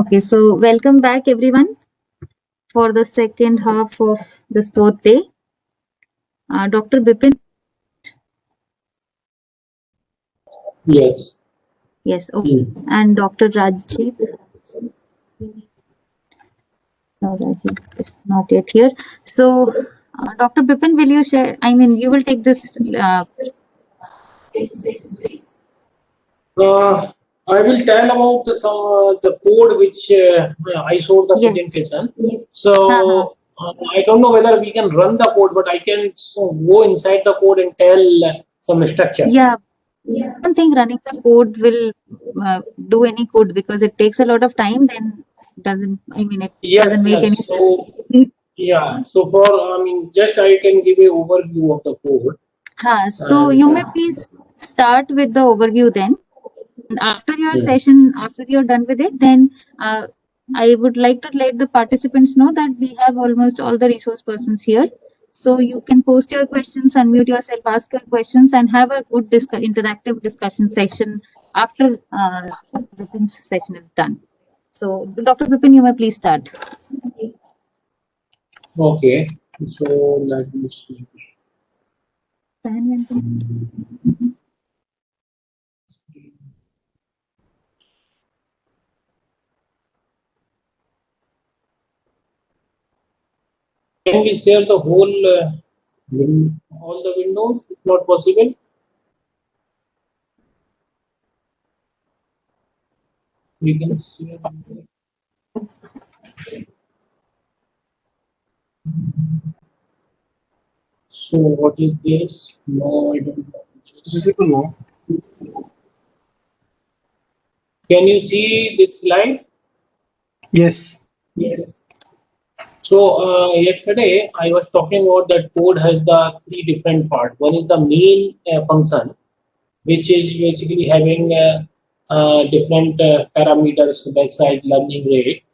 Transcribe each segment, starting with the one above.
Okay, so welcome back everyone for the second half of the fourth day. Dr. Bipin. Yes. Yes, okay. And Dr. Rajib. No, Rajib is not yet here. So, Dr. Bipin, will you share? I mean, you will take this. I will tell about the code which I showed the Yes. presentation. So I don't know whether we can run the code, but I can go inside the code and tell some structure. Yeah. I don't think running the code will do any code because it takes a lot of time. Then doesn't. I mean, it doesn't make any So sense. yeah. So for just I can give a overview of the code. So you may please start with the overview then. After your Yeah. session, after you're done with it, then I would like to let the participants know that we have almost all the resource persons here. So you can post your questions, unmute yourself, ask your questions, and have a good interactive discussion session after Bipin's session is done. So, Dr. Bipin, you may please start. Okay. So let me see. Can we share the whole all the windows? If not possible. We can share. So what is this? No, I don't know. Visible now. Can you see this slide? Yes. Yes. So yesterday I was talking about that code has the three different parts. One is the main function, which is basically having different parameters beside learning rate,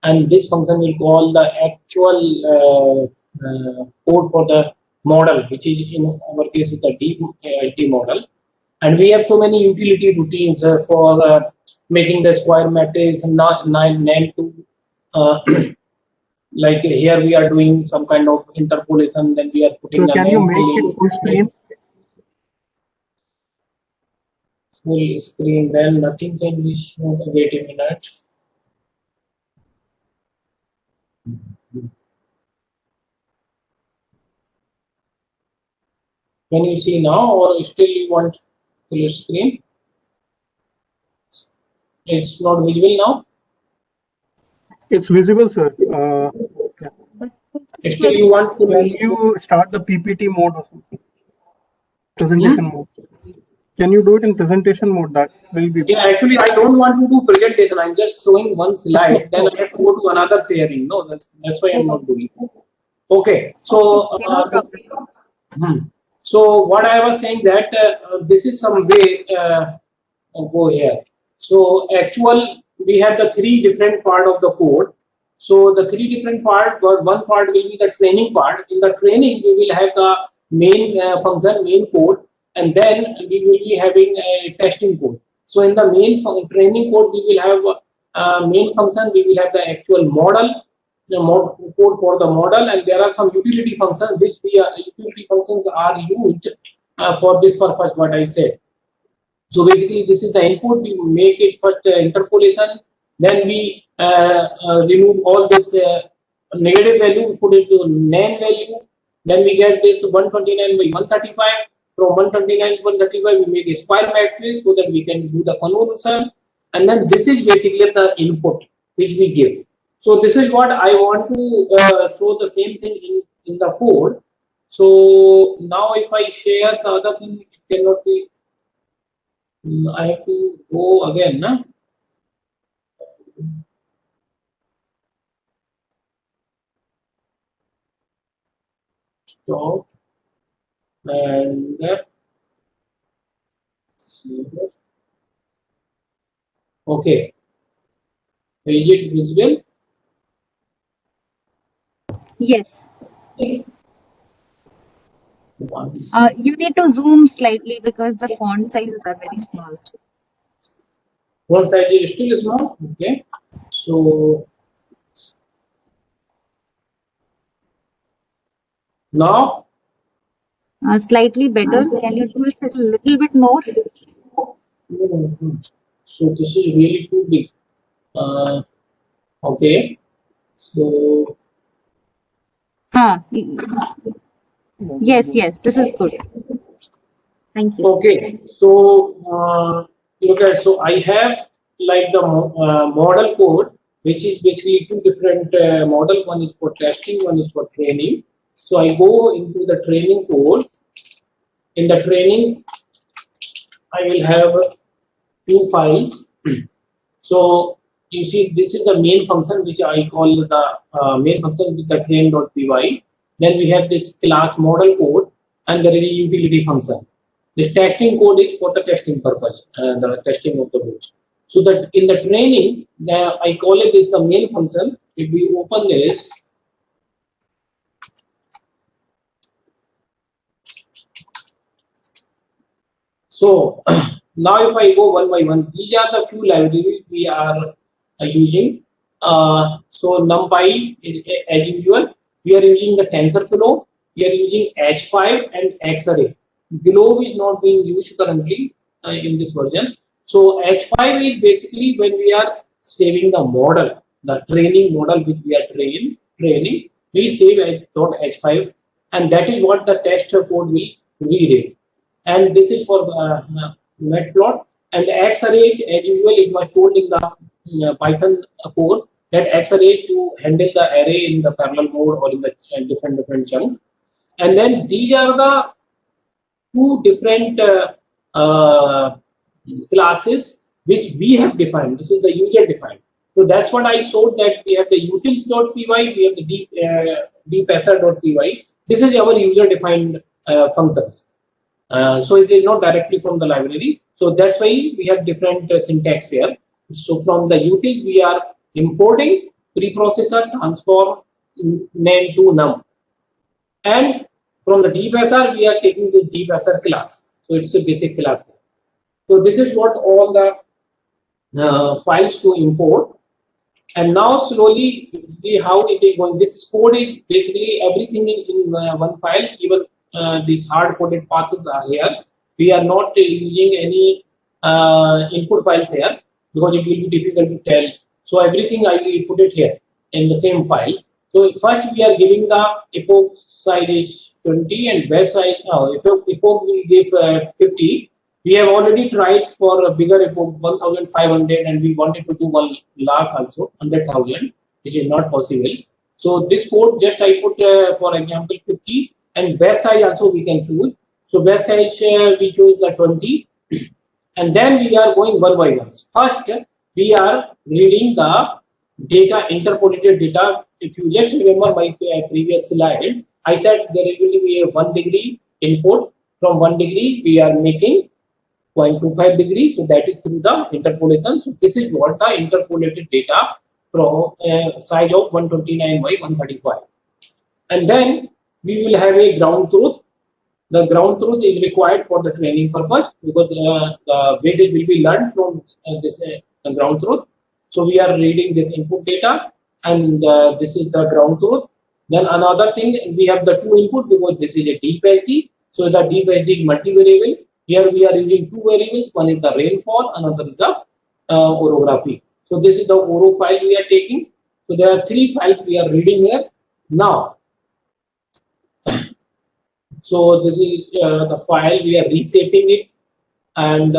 and this function will call the actual code for the model, which is in our case is the DLT model. And we have so many utility routines for making the square matrix and not nine to like here we are doing some kind of interpolation, then we are putting So can you make it full screen? Full screen, then nothing can be shown. Wait a minute. Can you see now, or still you want full screen? It's not visible now. It's visible, sir. Still you want to When you start the PPT mode or something, presentation mode. Can you do it in presentation mode? That will be. Yeah, actually, I don't want to do presentation. I'm just showing one slide. Then I have to go to another sharing. No, that's why I'm not doing. Okay, so so what I was saying that this is some way go here. So actual we have the three different part of the code. So the three different part, one part will be the training part. In the training, we will have the main function, main code, and then we will be having a testing code. So in the main training code, we will have main function, we will have the actual model, the code for the model, and there are some utility functions which utility functions are used for this purpose. What I said. So basically, this is the input. We make it first interpolation, then we remove all this negative value, put it to nan value. Then we get this 129 by 135. From 129 to 135, we make a square matrix so that we can do the convolution. And then this is basically the input which we give. So this is what I want to show the same thing in the code. So now if I share the other thing, it cannot be. I have to go again, na? Stop and see here. Okay. Is it visible? Yes. You need to zoom slightly because the font sizes are very small. Font size is still small. Okay. So now, Slightly better. Can you do it a little bit more? so this is really too big. Okay, so Huh. Yes, yes, this is good. Thank you. okay, so look at, so I have like the model code, which is basically two different model. One is for testing, one is for training. So I go into the training code. In the training, I will have two files. So you see, this is the main function which I call the main function with the train.py. Then we have this class model code, and there is a utility function. This testing code is for the testing purpose, the testing of the boot. So that in the training, I call it is the main function. If we open this, so now if I go one by one, these are the few libraries we are using. So NumPy is as usual. We are using the TensorFlow. We are using H5 and Xarray. Globe is not being used currently in this version. So H5 is basically when we are saving the model, the training model which we are training, we save as .h5, and that is what the test code will read it. And this is for matplot. And xarray, as usual, it was told in the Python course that xarray is to handle the array in the parallel mode or in the different chunks. And then these are the two different classes which we have defined. This is the user defined. So that's what I showed, that we have the utils.py, we have the deepsr.py. This is our user defined functions. So it is not directly from the library. So that's why we have different syntax here. So from the utils, we are importing preprocessor transform name to num. And from the deepsr, we are taking this deepsr class. So it's a basic class. So this is what all the files to import. And now slowly see how it is going. This code is basically everything in one file. Even these hard coded paths are here. We are not using any input files here because it will be difficult to tell. So everything I will put it here in the same file. So first we are giving the epoch size is 20 and base size. Epoch will give 50. We have already tried for a bigger epoch 1500, and we wanted to do 1 lakh also 100,000, which is not possible. So this code just I put for example 50, and base size also we can choose. So base size we choose the 20, and then we are going one by one. First we are reading the data, interpolated data. If you just remember my previous slide, I said there will be a 1 degree input. From 1 degree we are making 0.25 degrees, so that is through the interpolation. So this is what the interpolated data from size of 129 by 135. And then we will have a ground truth. The ground truth is required for the training purpose because the weightage will be learned from this ground truth. So we are reading this input data, and this is the ground truth. Then another thing, we have the two input because this is a deep SD. So the deep SD is multivariable. Here we are using two variables. One is the rainfall, another is the orography. So this is the oro file we are taking. So there are three files we are reading here. Now, so this is the file, we are reshaping it, and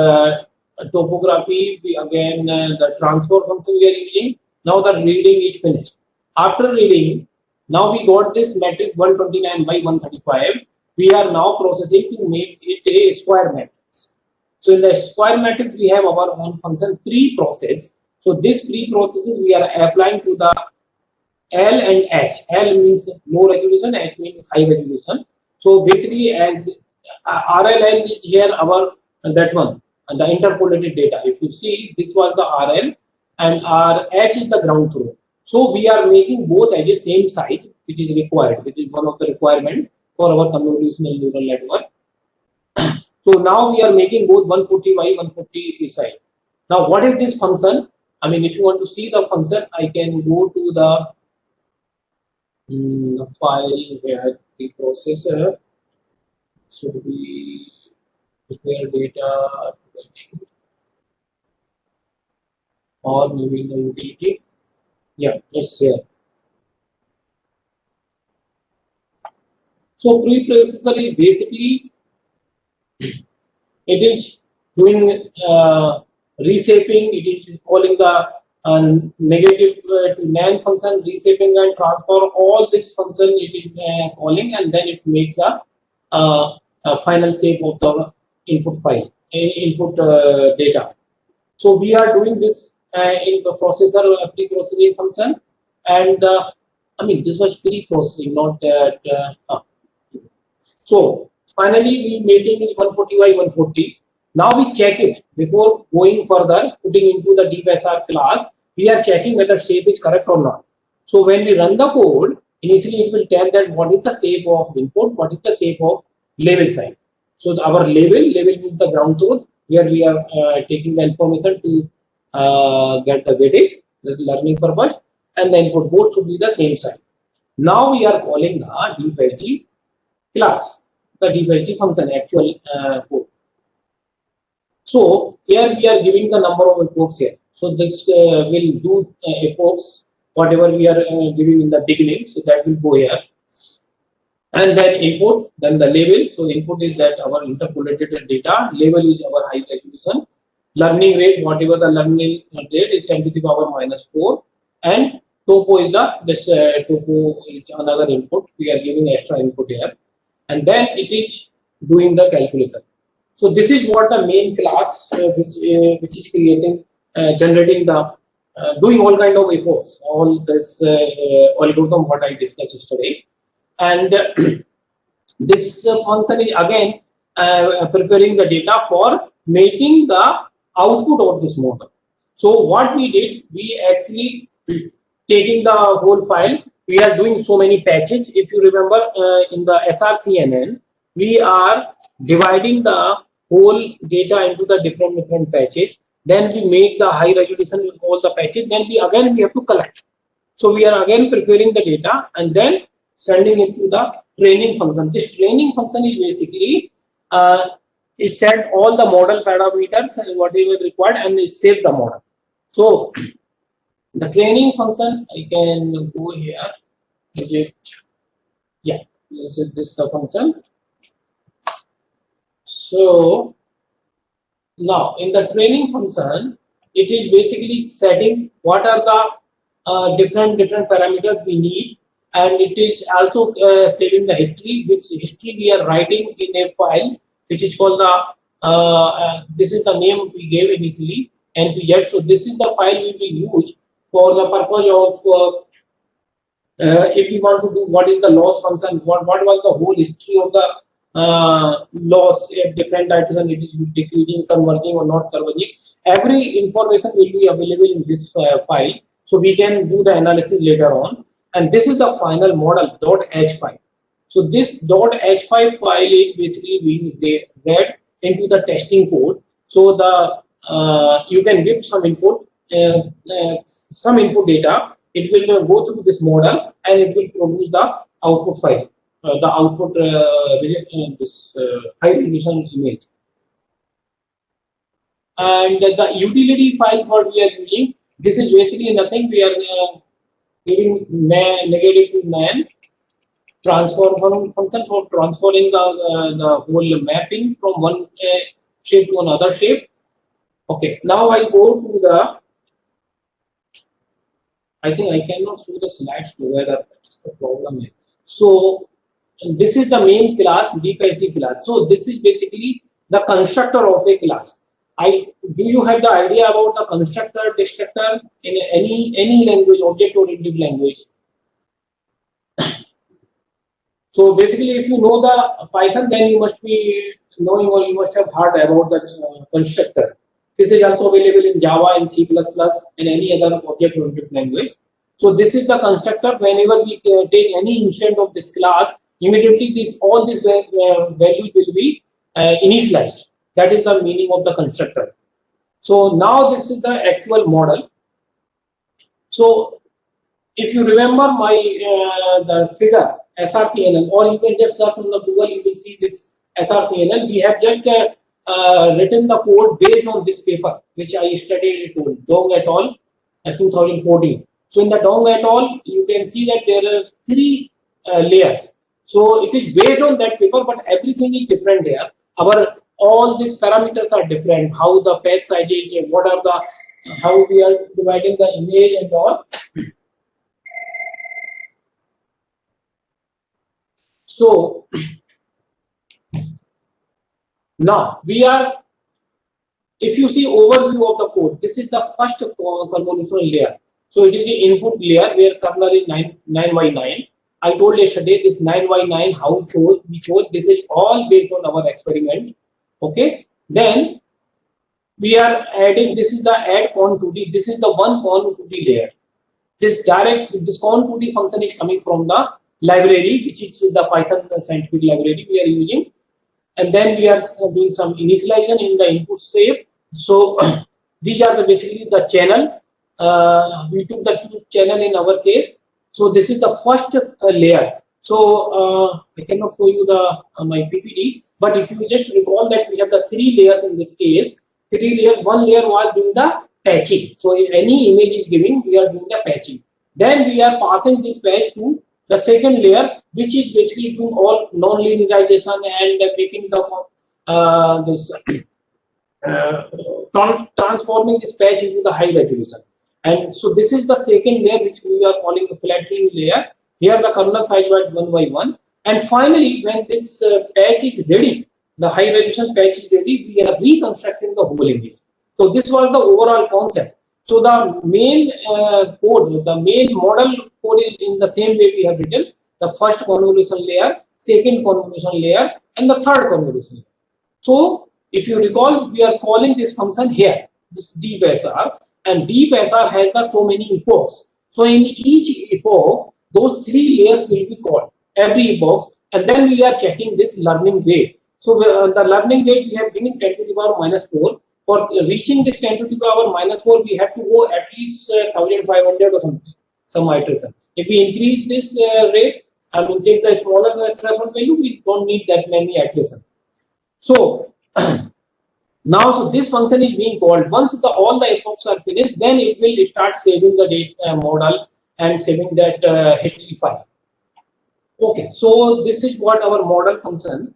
topography, we again the transfer function we are using. Now the reading is finished. After reading, now we got this matrix 129 by 135. We are now processing to make it a square matrix. So in the square matrix, we have our own function pre-process. So this pre-processes we are applying to the L and H. L means low resolution, H means high resolution. So basically, RLL is here our that one, and the interpolated data. If you see, this was the RL, and our H is the ground truth. So we are making both as a same size, which is required. This is one of the requirement for our convolutional neural network. So now we are making both 140 by 140 size. Now what is this function? I mean, if you want to see the function, I can go to the file where the processor should be prepare data or maybe in the utility. Yeah, it's here. So preprocessor is basically it is doing reshaping. It is calling the negative to nan function, reshaping and transfer. All this function it is calling, and then it makes the final shape of the input file, input data. So we are doing this in the processor pre-processing function, and I mean this was pre-processing, not that. So finally, we making is 140 by 140. Now we check it before going further, putting into the deep SR class. We are checking whether shape is correct or not. So when we run the code, initially it will tell that what is the shape of input, what is the shape of label side. So our label means the ground truth, where we are taking the information to get the weightage, the learning purpose, and the input both should be the same side. Now we are calling the deep class, the diversity function actual code. So here we are giving the number of epochs here. So this will do epochs whatever we are giving in the beginning. So that will go here, and then input, then the label. So input is that our interpolated data. Label is our high resolution. Learning rate, whatever the learning rate is 10 to the power -4, and topo is the this topo is another input. We are giving extra input here, and then it is doing the calculation. So this is what the main class which is creating generating the doing all kind of epochs, all this algorithm what I discussed yesterday, and this function is again preparing the data for making the output of this model. So what we did, we actually taking the whole file, we are doing so many patches. If you remember in the SRCNN, we are dividing the whole data into the different patches. Then we make the high resolution with all the patches. Then we have to collect. So we are again preparing the data and then sending it to the training function. This training function is basically it set all the model parameters and whatever required and it save the model. So the training function, I can go here. Yeah, this is the function. So now in the training function, it is basically setting what are the different parameters we need, and it is also saving the history, which history we are writing in a file which is called the this is the name we gave initially, npz. So this is the file we will use for the purpose of if we want to do what is the loss function, what was the whole history of the loss at different items, it is decreasing, converging or not converging. Every information will be available in this file, so we can do the analysis later on. And this is the final model .h file. So this .h file is basically being read into the testing code. So the you can give some input data. It will go through this model and it will produce the output file, the output this high resolution image. And the utility files what we are using, this is basically nothing. We are giving negative to nan transform function for transferring the whole mapping from one shape to another shape. Okay, now I go to the. I think I cannot show the slides together. That's the problem. So this is the main class, deep class. So this is basically the constructor of a class. Do you have the idea about the constructor, destructor in any language, object oriented language? So basically, if you know the Python, then you must be knowing or you must have heard about the constructor. This is also available in Java and C++ and any other object-oriented language. So this is the constructor. Whenever we take any instance of this class, immediately all these values will be initialized. That is the meaning of the constructor. So now this is the actual model. So if you remember my the figure SRCNN, or you can just search on the Google, you will see this SRCNN. We have just written the code based on this paper, which I studied it Dong et al. 2014. So in the Dong et al, you can see that there is three layers. So it is based on that paper, but everything is different here. Our all these parameters are different. How the page size is, what are the how we are dividing the image and all. So now we are, if you see overview of the code, this is the first convolutional layer. So it is the input layer where kernel is 9 by 9. I told yesterday this 9 by 9 how we chose. This is all based on our experiment. Okay. Then we are adding. This is the add con 2D. This is the one con 2D layer. This con 2D function is coming from the library, which is the Python scientific library we are using. And then we are doing some initialization in the input shape. So these are basically the channel. We took the two channel in our case. So this is the first layer. So I cannot show you the my PPT, but if you just recall that we have the three layers in this case. Three layers. One layer was doing the patching. So if any image is giving, we are doing the patching. Then we are passing this patch to the second layer, which is basically doing all non-linearization and making the this transforming this patch into the high resolution. And so this is the second layer, which we are calling the flattening layer. Here the kernel size was 1 by 1. And finally, when this patch is ready, the high resolution patch is ready, we are reconstructing the whole image. So this was the overall concept. So the main code, the main model code is in the same way we have written. The first convolution layer, second convolution layer, and the third convolution layer. So if you recall, we are calling this function here, this deep-sr, and deep-sr has the so many epochs. So in each epoch, those three layers will be called every epoch, and then we are checking this learning rate. So the learning rate we have given 10 to the power minus 4. For reaching this 10 to the power minus 4, we have to go at least 1500 or something, some iteration. If we increase this rate, and we take the smaller threshold value, we don't need that many iterations. So now, so this function is being called. Once all the epochs are finished, then it will start saving the data model and saving that history file. Okay, so this is what our model function.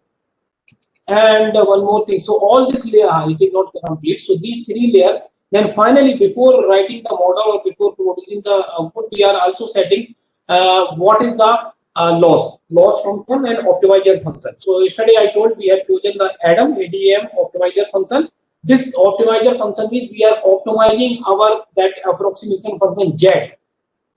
And one more thing. So all this layer, it is not complete. So these three layers. Then finally, before writing the model or before producing the output, we are also setting what is the loss function and optimizer function. So yesterday I told we have chosen the ADM optimizer function. This optimizer function means we are optimizing our that approximation function Z,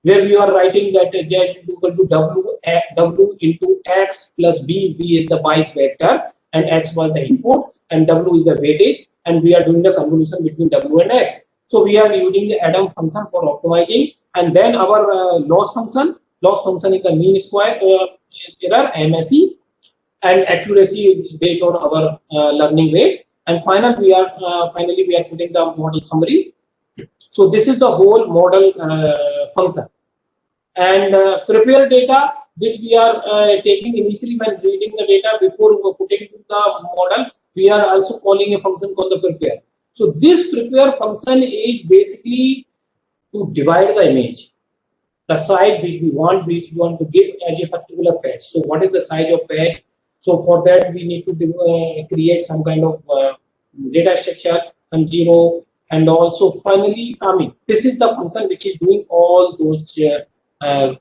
where we are writing that Z is equal to W into X plus B. B is the Bayes vector and X was the input and W is the weightage, and we are doing the convolution between W and X. So we are using the Adam function for optimizing, and then our loss function. Loss function is the mean square error MSE, and accuracy is based on our learning rate. And finally we are putting the model summary. So this is the whole model function. And prepare data, which we are taking initially when reading the data before putting to the model, we are also calling a function called the prepare. So this prepare function is basically to divide the image, the size which we want to give as a particular patch. So what is the size of patch? So for that we need to create some kind of data structure and zero, and also finally, I mean, this is the function which is doing all those uh,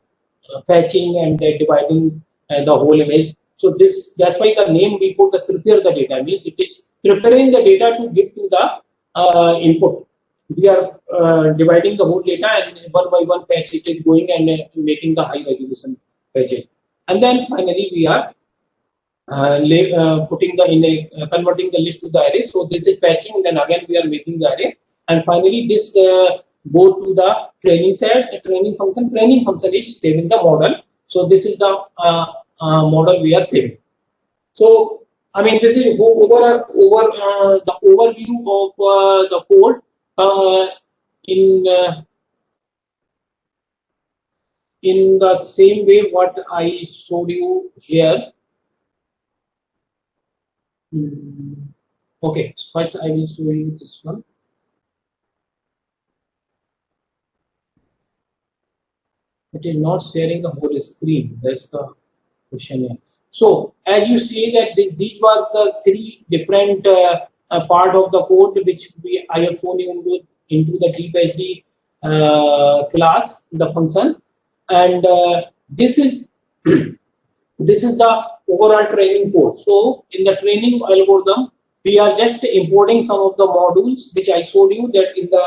patching and dividing the whole image. So that's why the name we put the prepare the data, means it is preparing the data to give to the input. We are dividing the whole data, and one by one patch it is going and making the high resolution patches. And then finally we are putting the in a converting the list to the array. So this is patching, and then again we are making the array, and finally this go to the training set. Training function is saving the model. So this is the model we are saving. So I mean, this is over the overview of the code in in the same way what I showed you here. Okay, so first I will show you this one. It is not sharing the whole screen. That's the question here. So as you see that these were the three different part of the code which I have shown you into the deep class, the function, and this is this is the overall training code. So in the training algorithm, we are just importing some of the modules which I showed you that in the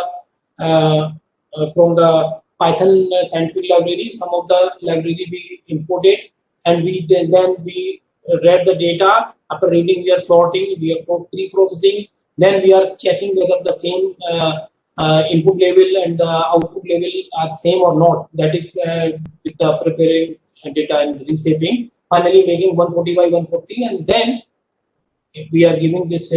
from the Python scientific library, some of the library we imported, and then we read the data. After reading, we are sorting, we are pre-processing. Then we are checking whether the same input level and the output level are same or not. That is with the preparing data and reshaping. Finally, making 140 by 140, and then we are giving this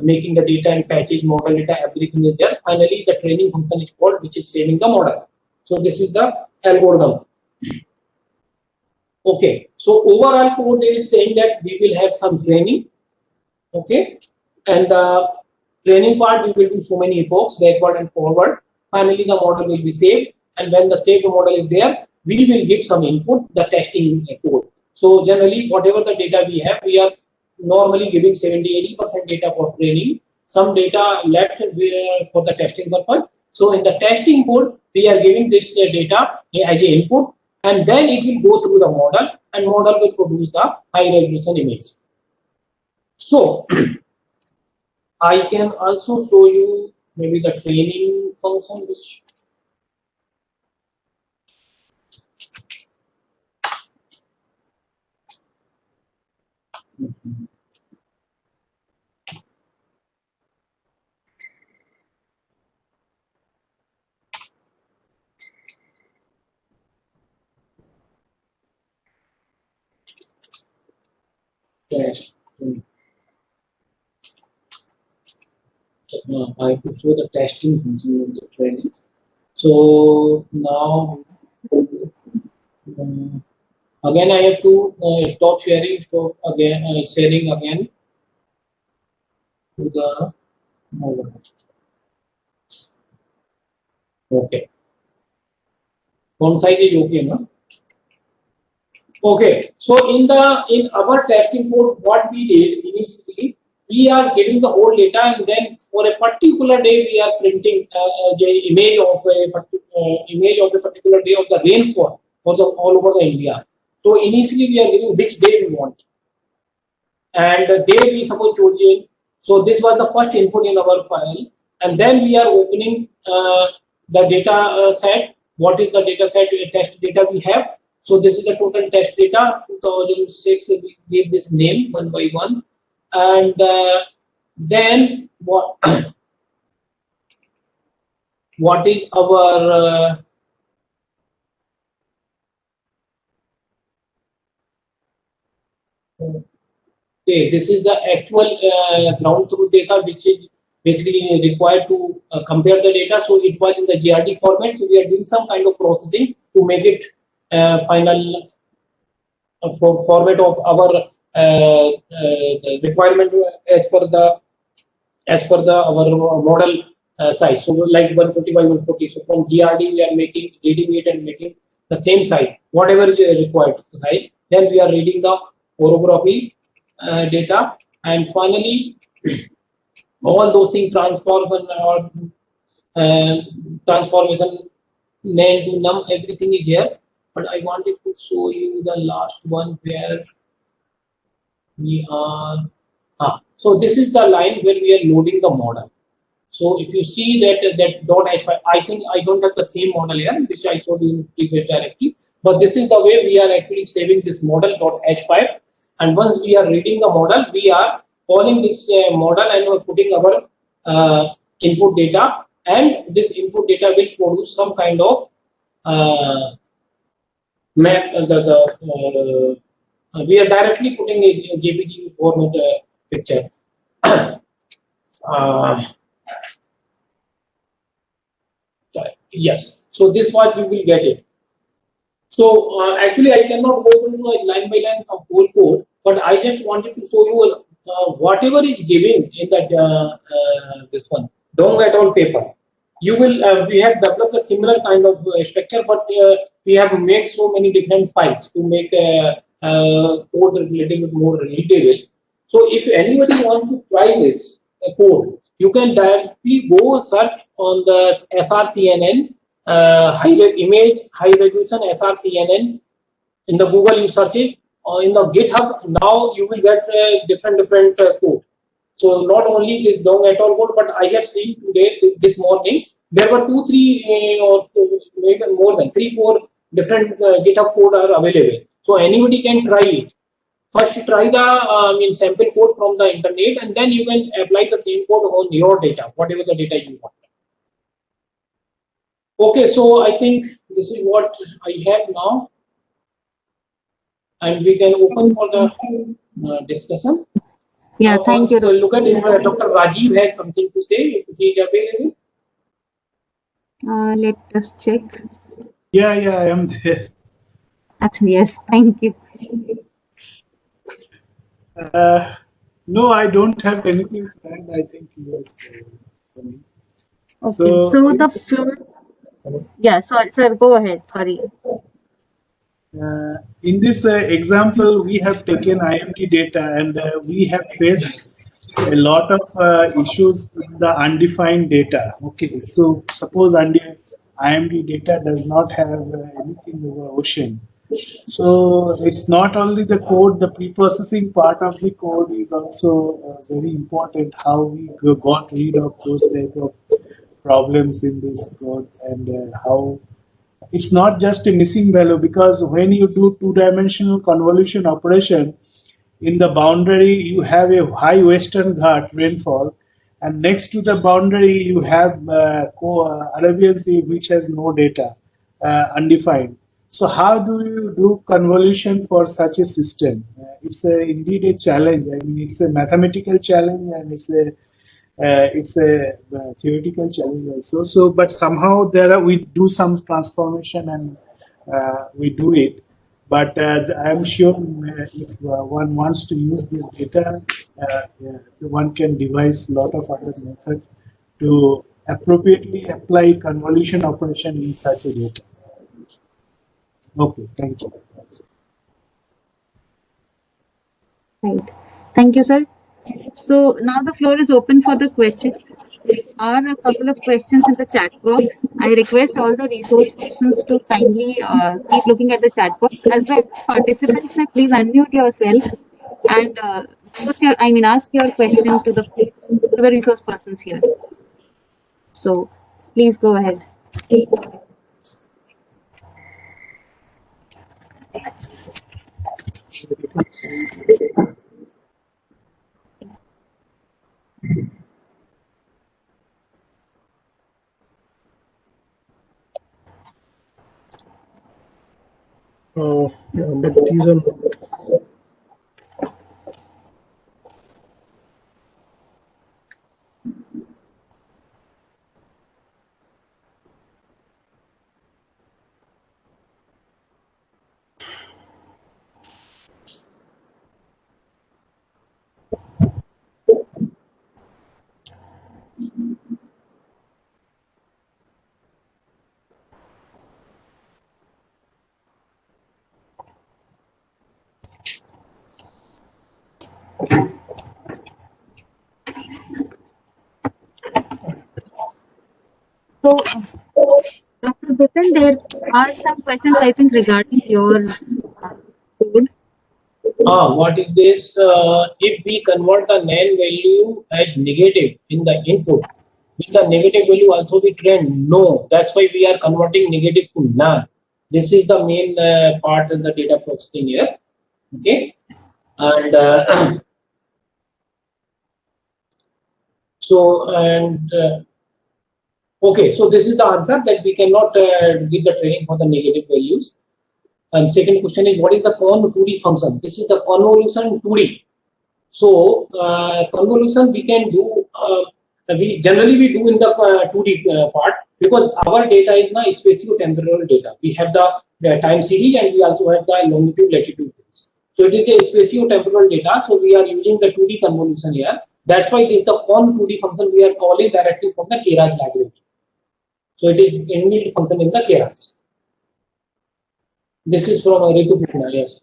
making the data and patches, model data, everything is there. Finally, the training function is called, which is saving the model. So this is the algorithm. Okay, so overall code is saying that we will have some training. Okay, and the training part we will do so many epochs, backward and forward. Finally, the model will be saved, and when the saved model is there, we will give some input, the testing code. So generally, whatever the data we are normally giving 70-80% data for training, some data left for the testing purpose. So in the testing code, we are giving this data as a input, and then it will go through the model, and model will produce the high resolution image. So I can also show you maybe the training function, which test. I have to show the testing function of the training. So now again I have to stop sharing, stop again sharing again to the mobile. Okay, font size is okay, no? Okay, so in our testing code, what we did initially, we are getting the whole data, and then for a particular day, we are printing the image of a particular day of the rainfall for the all over the India. So initially, we are giving which day we want, and the day we suppose choosing. So this was the first input in our file, and then we are opening the data set. What is the data set test data we have? So this is the total test data 2006. We give this name one by one, and then what what is our okay, this is the actual ground truth data, which is basically required to compare the data. So it was in the GRD format. So we are doing some kind of processing to make it final format of our the requirement as per the our model size. So like 140 by 140. So from GRD we are making reading it and making the same size, whatever is required size. Then we are reading the orography data, and finally all those things transformation or uh, transformation name to num, everything is here. But I wanted to show you the last one where we are. So this is the line where we are loading the model. So if you see that dot h5, I think I don't have the same model here, which I showed you in previous directly. But this is the way we are actually saving this model dot h5. And once we are reading the model, we are calling this model and we're putting our input data, and this input data will produce some kind of map. We are directly putting a JPG format picture. uh, yes, so this what we will get it. So actually, I cannot go through a line by line of whole code, but I just wanted to show you whatever is given in that this one Dong et al. Paper. You will we have developed a similar kind of structure, but we have made so many different files to make code a little bit more readable. So if anybody wants to try this code, you can directly go search on the SRCNN image high resolution SRCNN in the Google. You search it or in the GitHub. Now you will get different code. So not only this Dong et al. Code, but I have seen today this morning there were 2, 3 or maybe more than 3, 4 different GitHub code are available. So anybody can try it. First, try the sample code from the internet, and then you can apply the same code on your data, whatever the data you want. Okay, so I think this is what I have now, and we can open for the discussion. Yeah, thank you. So look at if Dr. Rajib has something to say. If he is available. Let us check. Yeah, I am there. Actually, yes, thank you. No, I don't have anything planned. I think yes. Okay, So, so the floor. Yeah, sorry, sir, go ahead. Sorry. in this example, we have taken IMD data and we have faced a lot of issues in the undefined data. Okay, so suppose IMD data does not have anything over ocean. So it's not only the code, the pre-processing part of the code is also very important. How we got rid of those type of problems in this code, and how it's not just a missing value, because when you do two-dimensional convolution operation, in the boundary you have a high western Ghat rainfall, and next to the boundary you have Arabian Sea, which has no data, undefined. So how do you do convolution for such a system? It's indeed a challenge. I mean, it's a mathematical challenge, and it's a theoretical challenge also. So, but somehow we do some transformation, and we do it. But I'm sure if one wants to use this data, one can devise a lot of other methods to appropriately apply convolution operation in such a data. Okay, thank you. Right. Thank you, sir. So now the floor is open for the questions. There are a couple of questions in the chat box. I request all the resource persons to kindly keep looking at the chat box, as well as participants. May please unmute yourself and ask your question to the resource persons here. So please go ahead. Yeah, but these are not. So, Dr. Bipin, there are some questions I think regarding your code. What is this? If we convert the null value as negative in the input, will the negative value also be trend? No, that's why we are converting negative to null. This is the main part of the data processing here. Okay, and okay, so this is the answer, that we cannot give the training for the negative values. And second question is, what is the conv 2D function? This is the convolution 2D. So convolution we can do we generally we do in the 2D part, because our data is now spatio-temporal data. We have the time series and we also have the longitude latitude things. So it is a spatio-temporal data. So we are using the 2D convolution here. That's why this the con 2D function we are calling directly from the Keras library. So it is inbuilt function in the Keras. This is from Ritu Krishna, yes.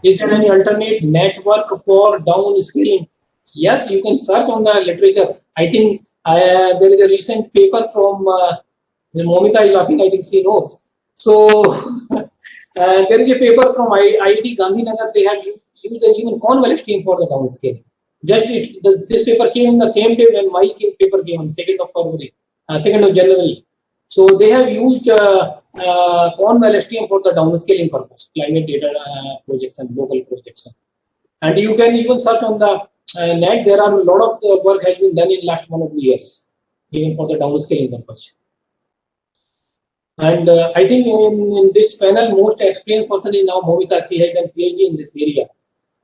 Is there any alternate network for downscaling? Yes, you can search on the literature. I think there is a recent paper from Momita is laughing, I think she knows. So there is a paper from IIT Gandhinagar. They have used an even convolutional stream for the downscaling. This paper came in the same day when my paper came on 2nd of February, 2nd of January. So they have used Cornwall STM for the downscaling purpose, climate data projection, local projection. And you can even search on the net. There are a lot of work has been done in last 1 or 2 years, even for the downscaling purpose. And I think in this panel, most experienced person is now Momita. She has done PhD in this area.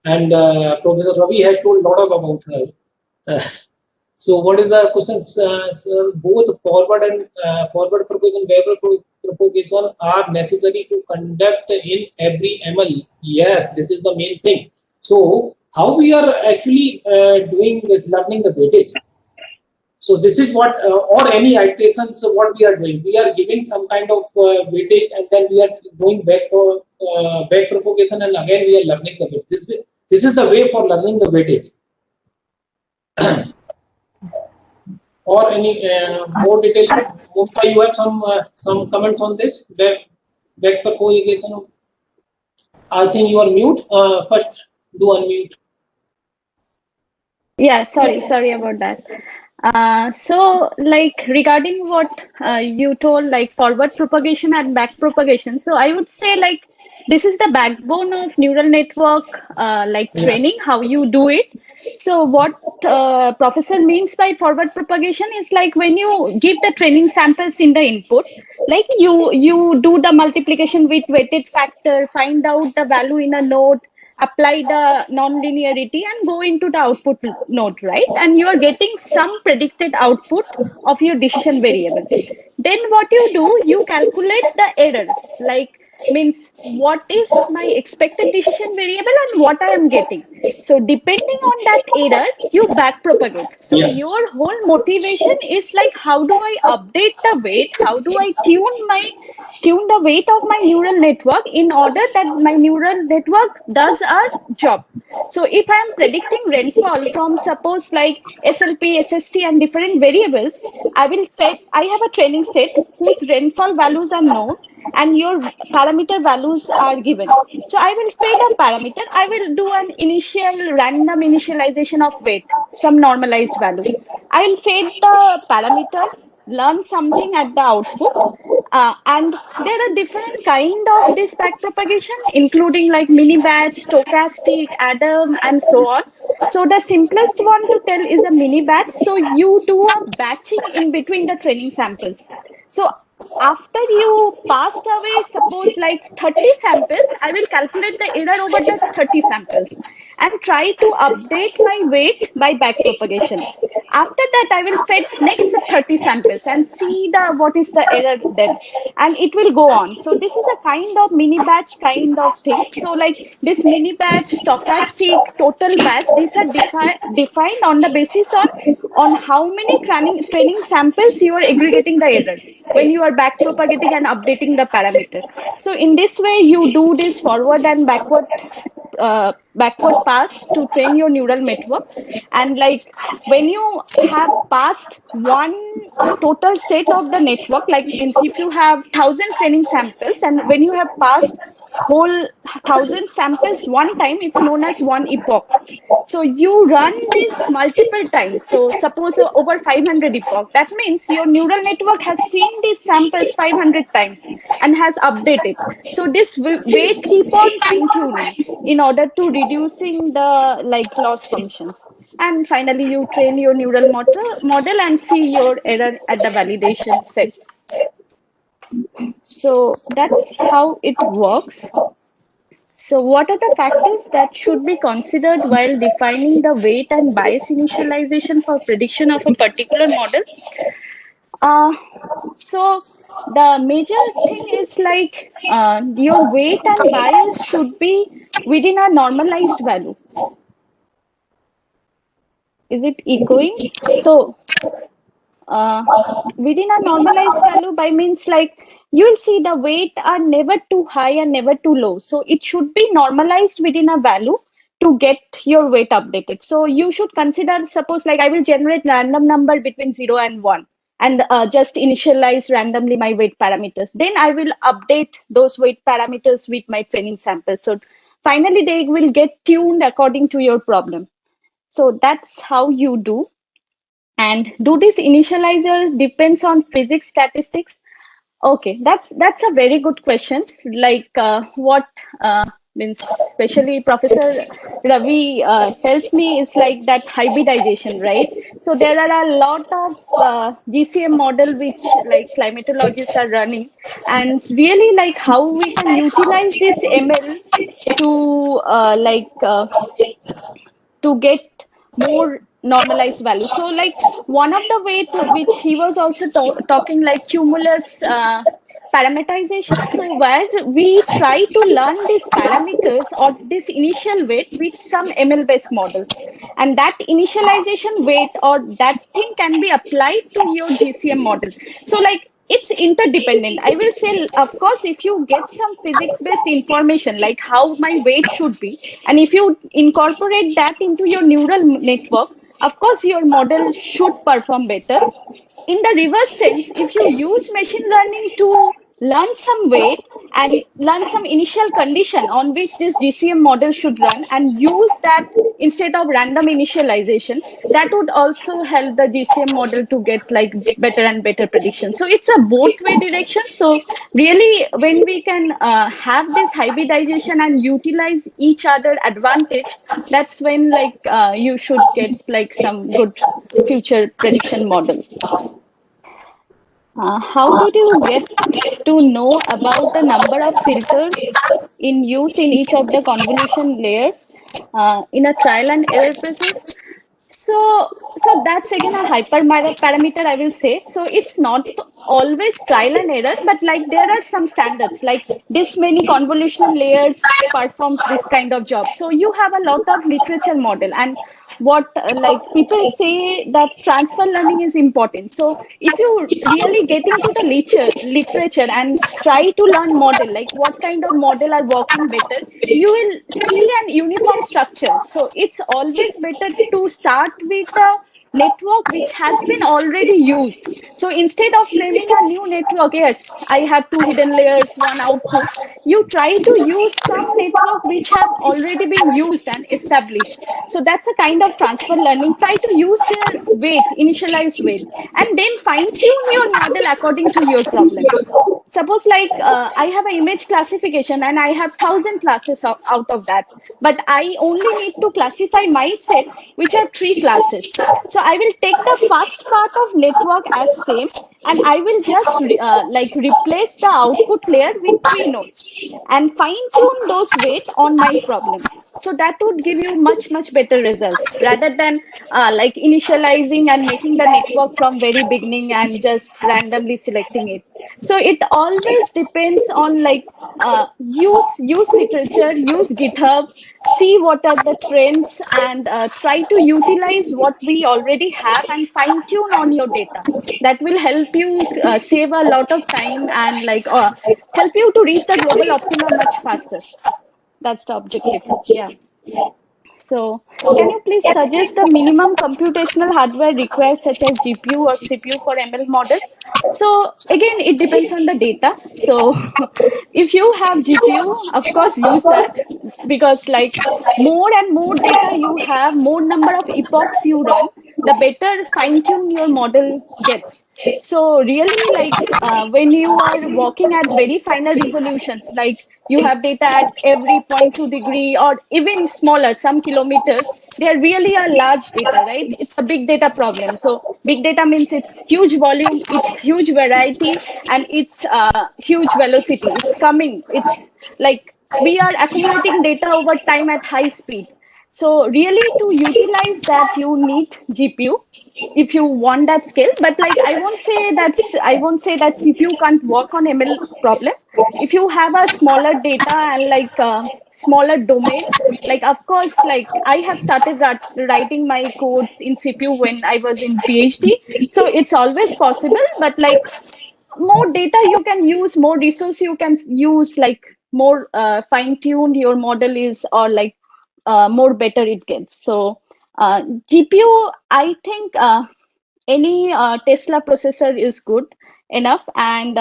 And Professor Ravi has told a lot about her. So what is the questions? Sir, both forward and forward propagation, backward propagation are necessary to conduct in every ML. Yes, this is the main thing. So how we are actually doing this learning the weightage. So this is what, or any iterations, so what we are doing. We are giving some kind of weightage, and then we are going back for back propagation, and again we are learning the weightage. This is the way for learning the weightage. Or any more detail? Mumta, you have some comments on this back propagation? I think you are mute. First, do unmute. Yeah, sorry about that. So like regarding what you told, like forward propagation and back propagation. So I would say like this is the backbone of neural network, like Yeah. training, how you do it. So what professor means by forward propagation is like when you give the training samples in the input, like you do the multiplication with weighted factor, find out the value in a node, apply the non-linearity and go into the output node, right? And you are getting some predicted output of your decision variable. Then what you do, you calculate the error, like means what is my expected decision variable and what I am getting. So depending on that error, you back propagate. So Yes. your whole motivation is like, how do I update the weight? How do I tune the weight of my neural network in order that my neural network does a job. So if I am predicting rainfall from suppose like SLP, SST and different variables, I have a training set whose rainfall values are known and your parameter values are given. So I will feed a parameter. I will do an initial random initialization of weight, some normalized value. I will feed the parameter, learn something at the output, and there are different kind of this backpropagation, including like mini batch, stochastic, Adam, and so on. So the simplest one to tell is a mini batch. So you do a batching in between the training samples. So after you passed away, suppose like 30 samples, I will calculate the error over the 30 samples and try to update my weight by backpropagation. After that, I will fetch next 30 samples and see the what is the error then, and it will go on. So this is a kind of mini batch kind of thing. So like this mini batch, stochastic, total batch, these are defined on the basis on how many training samples you are aggregating the error when you are back propagating and updating the parameter. So in this way, you do this forward and backward pass to train your neural network. And like when you have passed one total set of the network, like means if you have 1,000 training samples and when you have passed whole 1,000 samples one time, it's known as one epoch. So you run this multiple times. So suppose over 500 epoch, that means your neural network has seen these samples 500 times and has updated. So this weight keep on fine tuning in order to reducing the like loss functions. And finally, you train your neural model and see your error at the validation set. So that's how it works. So what are the factors that should be considered while defining the weight and bias initialization for prediction of a particular model? Uh, so the major thing is like your weight and bias should be within a normalized value. Is it echoing? So uh, within a normalized value by means like you will see the weight are never too high and never too low. So it should be normalized within a value to get your weight updated. So you should consider, suppose like I will generate random number between 0 and 1 and just initialize randomly my weight parameters. Then I will update those weight parameters with my training sample. So finally they will get tuned according to your problem. So that's how you do. And do these initializers depends on physics statistics? Okay, that's a very good question. Like what means, especially Professor Ravi tells me is like that hybridization, right? So there are a lot of GCM model which like climatologists are running, and really like how we can utilize this ML to to get more normalized value. So like one of the way to which he was also talking like cumulus parameterization. So where we try to learn these parameters or this initial weight with some ML based model, and that initialization weight or that thing can be applied to your GCM model. So like it's interdependent. I will say, of course, if you get some physics based information like how my weight should be, and if you incorporate that into your neural network, of course your model should perform better. In the reverse sense, if you use machine learning to learn some weight and learn some initial condition on which this GCM model should run and use that instead of random initialization, that would also help the GCM model to get like better and better prediction. So it's a both way direction. So really when we can have this hybridization and utilize each other advantage, that's when like you should get like some good future prediction model. How did you get to know about the number of filters in use in each of the convolution layers in a trial and error process? So that's again a parameter I will say. So it's not always trial and error, but like there are some standards like this many convolutional layers performs this kind of job. So you have a lot of literature model, and what like people say that transfer learning is important. So if you really get into the literature and try to learn model, like what kind of model are working better, you will see an uniform structure. So it's always better to start with a network which has been already used. So instead of framing a new network, yes, I have two hidden layers, one output, you try to use some network which have already been used and established. So that's a kind of transfer learning. Try to use their weight, initialized weight, and then fine tune your model according to your problem. Suppose like I have an image classification and I have 1,000 classes out of that, but I only need to classify my set, which are 3 classes. So I will take the first part of network as same, and I will just like replace the output layer with 3 nodes and fine tune those weight on my problem. So that would give you much better results rather than like initializing and making the network from very beginning and just randomly selecting it. So it always depends on like use literature, use GitHub, see what are the trends, and try to utilize what we already have and fine tune on your data. That will help you save a lot of time and like help you to reach the global optima much faster. That's the objective. Yeah. So can you please suggest the minimum computational hardware required, such as GPU or CPU for ML model? So again, it depends on the data. So if you have GPU, of course, use that, because like more and more data you have, more number of epochs you run, the better fine tune your model gets. So really like when you are working at very finer resolutions, like you have data at every 0.2 degree or even smaller, some kilometers, they are really a large data, right? It's a big data problem. So big data means it's huge volume, it's huge variety, and it's huge velocity. It's coming, it's like we are accumulating data over time at high speed. So really to utilize that, you need GPU if you want that scale. But like I won't say that's if you can't work on ML problem. If you have a smaller data and like a smaller domain, like of course, like I have started writing my codes in CPU when I was in PhD. So it's always possible, but like more data you can use, more resource you can use, like more fine tuned your model is, or like more better it gets. So GPU, I think any Tesla processor is good enough. And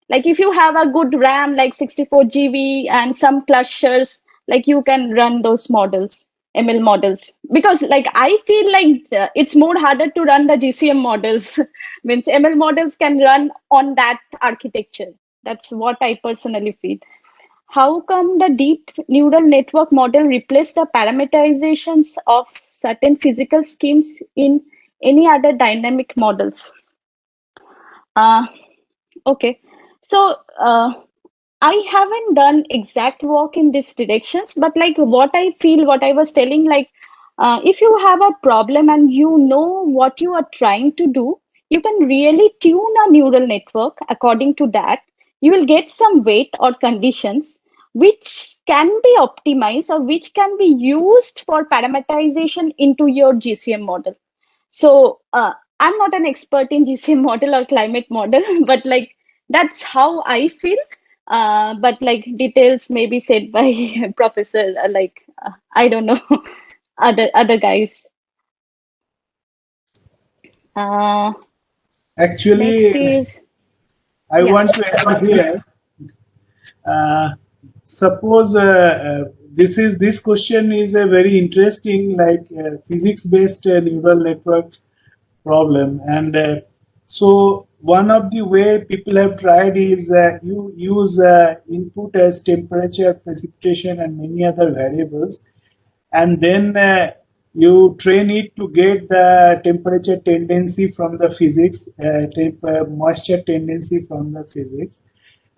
like if you have a good RAM like 64 GB and some clusters, like you can run those models, ML models. Because like I feel like it's more harder to run the GCM models. Means ML models can run on that architecture. That's what I personally feel. How come the deep neural network model replaced the parameterizations of certain physical schemes in any other dynamic models? Uh, okay. So I haven't done exact work in these directions, but like what I feel, what I was telling, like if you have a problem and you know what you are trying to do, you can really tune a neural network according to that. You will get some weight or conditions which can be optimized or which can be used for parameterization into your GCM model. So I'm not an expert in GCM model or climate model, but like that's how I feel. But like details may be said by professor, I don't know, other guys. Uh, Next Actually, is, I yeah. want to add here. Uh, suppose this question is a very interesting, like physics based neural network problem. And so one of the way people have tried is you use input as temperature, precipitation, and many other variables, and then you train it to get the temperature tendency from the physics, moisture tendency from the physics,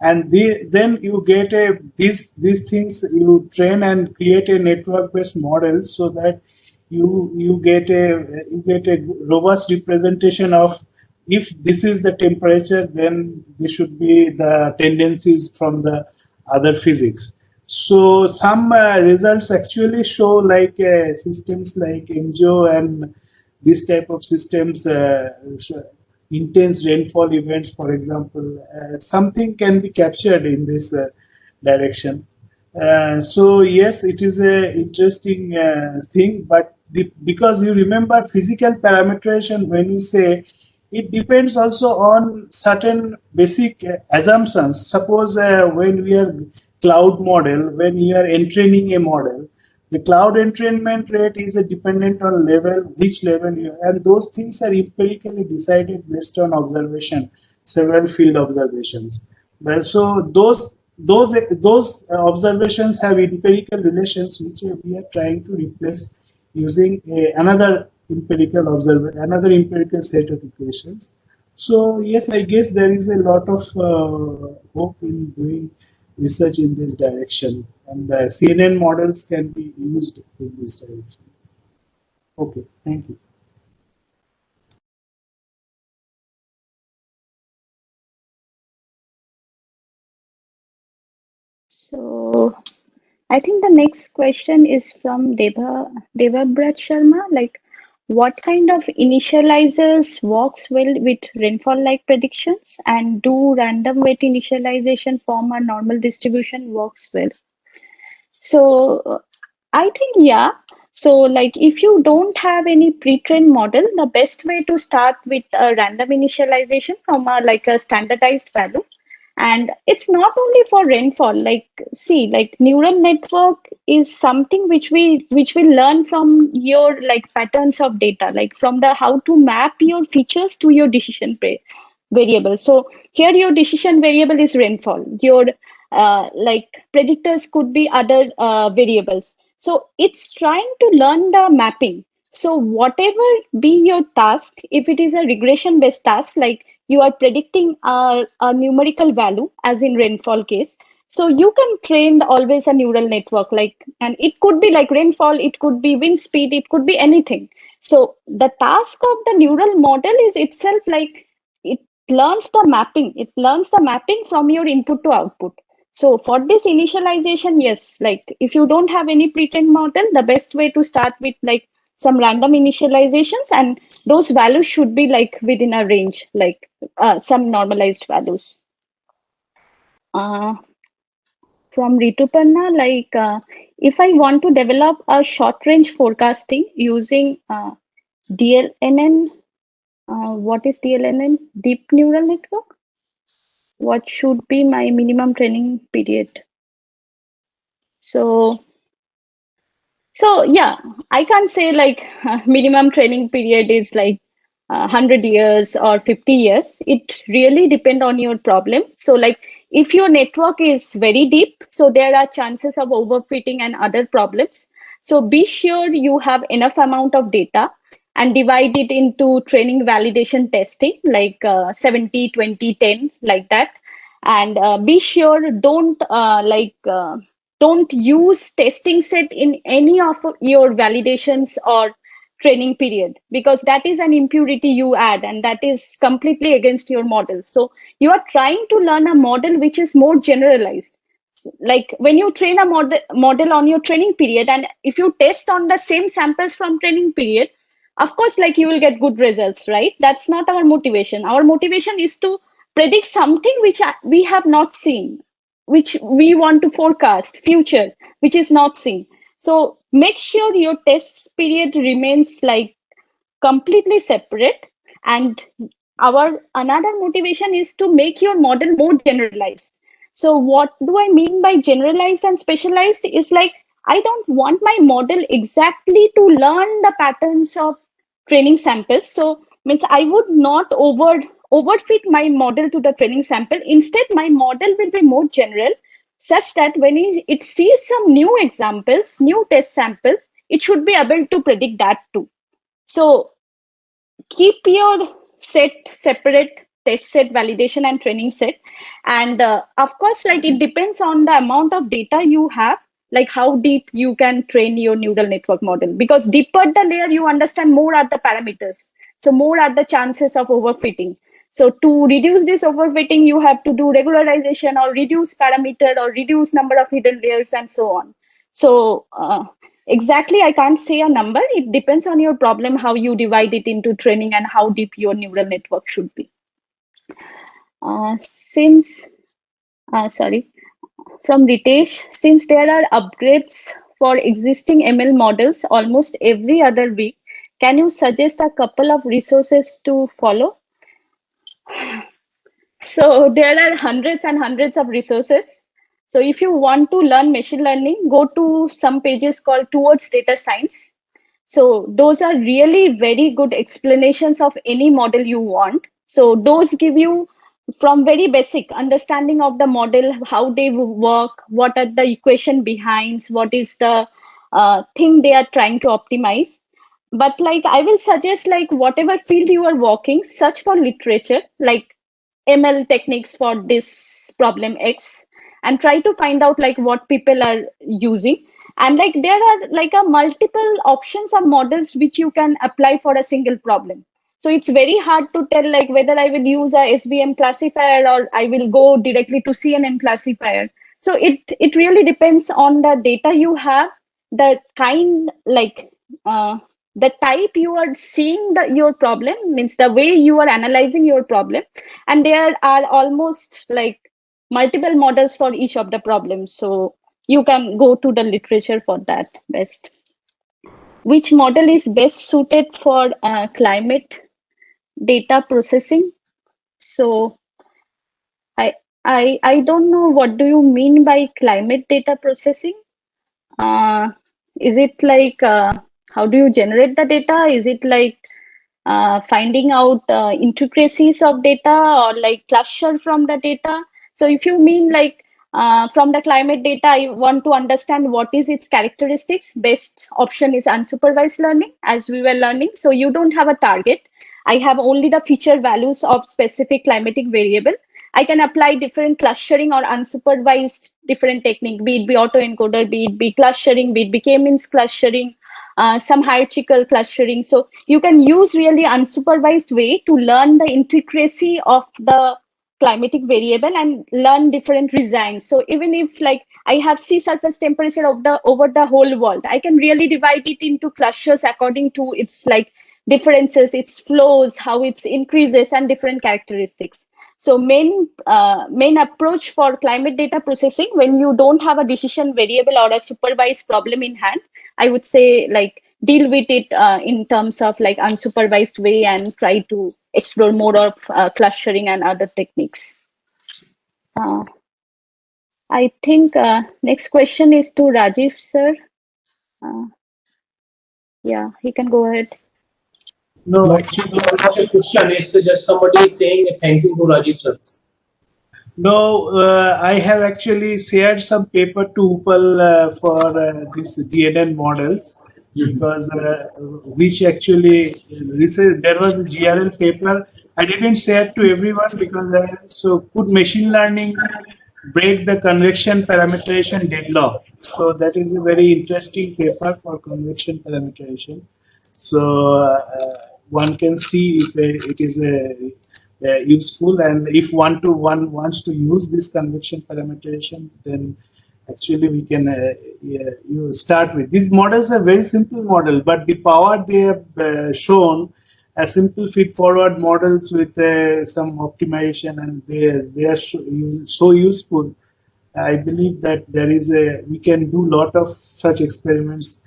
and then you get these things you train and create a network based model, so that you get a robust representation of, if this is the temperature, then this should be the tendencies from the other physics. So some results actually show, like systems like NGO and this type of systems, intense rainfall events, for example, something can be captured in this direction. So yes, it is a interesting thing, but because you remember physical parameterization, when you say, it depends also on certain basic assumptions. Suppose when we are cloud model, when you are entraining a model, the cloud entrainment rate is a dependent on level, which level you, and those things are empirically decided based on observation, several field observations. Well, so those observations have empirical relations, which we are trying to replace using another empirical set of equations. So yes, I guess there is a lot of hope in doing research in this direction, and the CNN models can be used in this direction. Okay, thank you. So I think the next question is from Devabrat Sharma. Like, what kind of initializers works well with rainfall-like predictions, and do random weight initialization form a normal distribution works well? So I think yeah. So like if you don't have any pre-trained model, the best way to start with a random initialization from a standardized value. And it's not only for rainfall. Like see, like neural network is something which we learn from your like patterns of data, like from the how to map your features to your decision variable. So here your decision variable is rainfall. Your like predictors could be other variables. So it's trying to learn the mapping. So whatever be your task, if it is a regression based task, like you are predicting a numerical value, as in rainfall case. So you can train always a neural network, like, and it could be like rainfall, it could be wind speed, it could be anything. So the task of the neural model is itself like it it learns the mapping from your input to output. So for this initialization, yes, like if you don't have any pre-trained model, the best way to start with like some random initializations, and those values should be like within a range, like some normalized values. From Rituparna, like if I want to develop a short range forecasting using DLNN, what is DLNN? Deep neural network? What should be my minimum training period? So yeah, I can't say like minimum training period is like 100 years or 50 years. It really depend on your problem. So like if your network is very deep, so there are chances of overfitting and other problems. So be sure you have enough amount of data and divide it into training, validation, testing, like 70, 20, 10, like that. And be sure don't use testing set in any of your validations or training period, because that is an impurity you add and that is completely against your model. So you are trying to learn a model which is more generalized. Like when you train a model on your training period, and if you test on the same samples from training period, of course like you will get good results, right? That's not our motivation. Our motivation is to predict something which we have not seen, which we want to forecast future, which is not seen. So make sure your test period remains like completely separate. And our another motivation is to make your model more generalized. So what do I mean by generalized and specialized is like, I don't want my model exactly to learn the patterns of training samples. So means I would not overfit my model to the training sample. Instead, my model will be more general, such that when it sees some new examples, new test samples, it should be able to predict that too. So keep your set separate, test set, validation, and training set. And of course, like it depends on the amount of data you have, like how deep you can train your neural network model, because deeper the layer you understand, more are the parameters, so more are the chances of overfitting. So to reduce this overfitting, you have to do regularization or reduce parameter or reduce number of hidden layers and so on. So exactly, I can't say a number. It depends on your problem, how you divide it into training and how deep your neural network should be. Since, sorry, from Ritesh, since there are upgrades for existing ML models almost every other week, can you suggest a couple of resources to follow? So there are hundreds and hundreds of resources. So if you want to learn machine learning, go to some pages called Towards Data Science. So those are really very good explanations of any model you want. So those give you from very basic understanding of the model, how they work, what are the equation behind, what is the thing they are trying to optimize. But like I will suggest, like whatever field you are working, search for literature like ML techniques for this problem X, and try to find out like what people are using. And like there are like a multiple options of models which you can apply for a single problem. So it's very hard to tell like whether I will use a SVM classifier or I will go directly to CNN classifier. So it really depends on the data you have, the kind, like the type you are seeing your problem, means the way you are analyzing your problem. And there are almost like multiple models for each of the problems. So you can go to the literature for that best. Which model is best suited for climate data processing? So I don't know, what do you mean by climate data processing? Is it like how do you generate the data? Is it like finding out intricacies of data, or like cluster from the data? So if you mean like from the climate data, I want to understand what is its characteristics. Best option is unsupervised learning, as we were learning. So you don't have a target. I have only the feature values of specific climatic variable. I can apply different clustering or unsupervised different technique, be it be autoencoder, be it be clustering, be it be k-means clustering, some hierarchical clustering. So you can use really unsupervised way to learn the intricacy of the climatic variable and learn different regimes. So even if like I have sea surface temperature of the over the whole world, I can really divide it into clusters according to its like differences, its flows, how it increases, and different characteristics. So main approach for climate data processing when you don't have a decision variable or a supervised problem in hand, I would say like deal with it in terms of like unsupervised way and try to explore more of clustering and other techniques. I think next question is to Rajiv sir. Yeah, he can go ahead. No, No, actually, not a question. It's just somebody saying thank you to Rajib sir. no, I have actually shared some paper to Upal for this DNN models because which actually there was a GRL paper. I didn't share to everyone because so could machine learning break the convection parameterization deadlock? So that is a very interesting paper for convection parameterization. So one can see if it is useful, and if one wants to use this convection parameterization, then actually we can you start with these models. Are very simple model, but the power they have shown a simple feed forward models with some optimization, and they are so useful. I believe that there is we can do lot of such experiments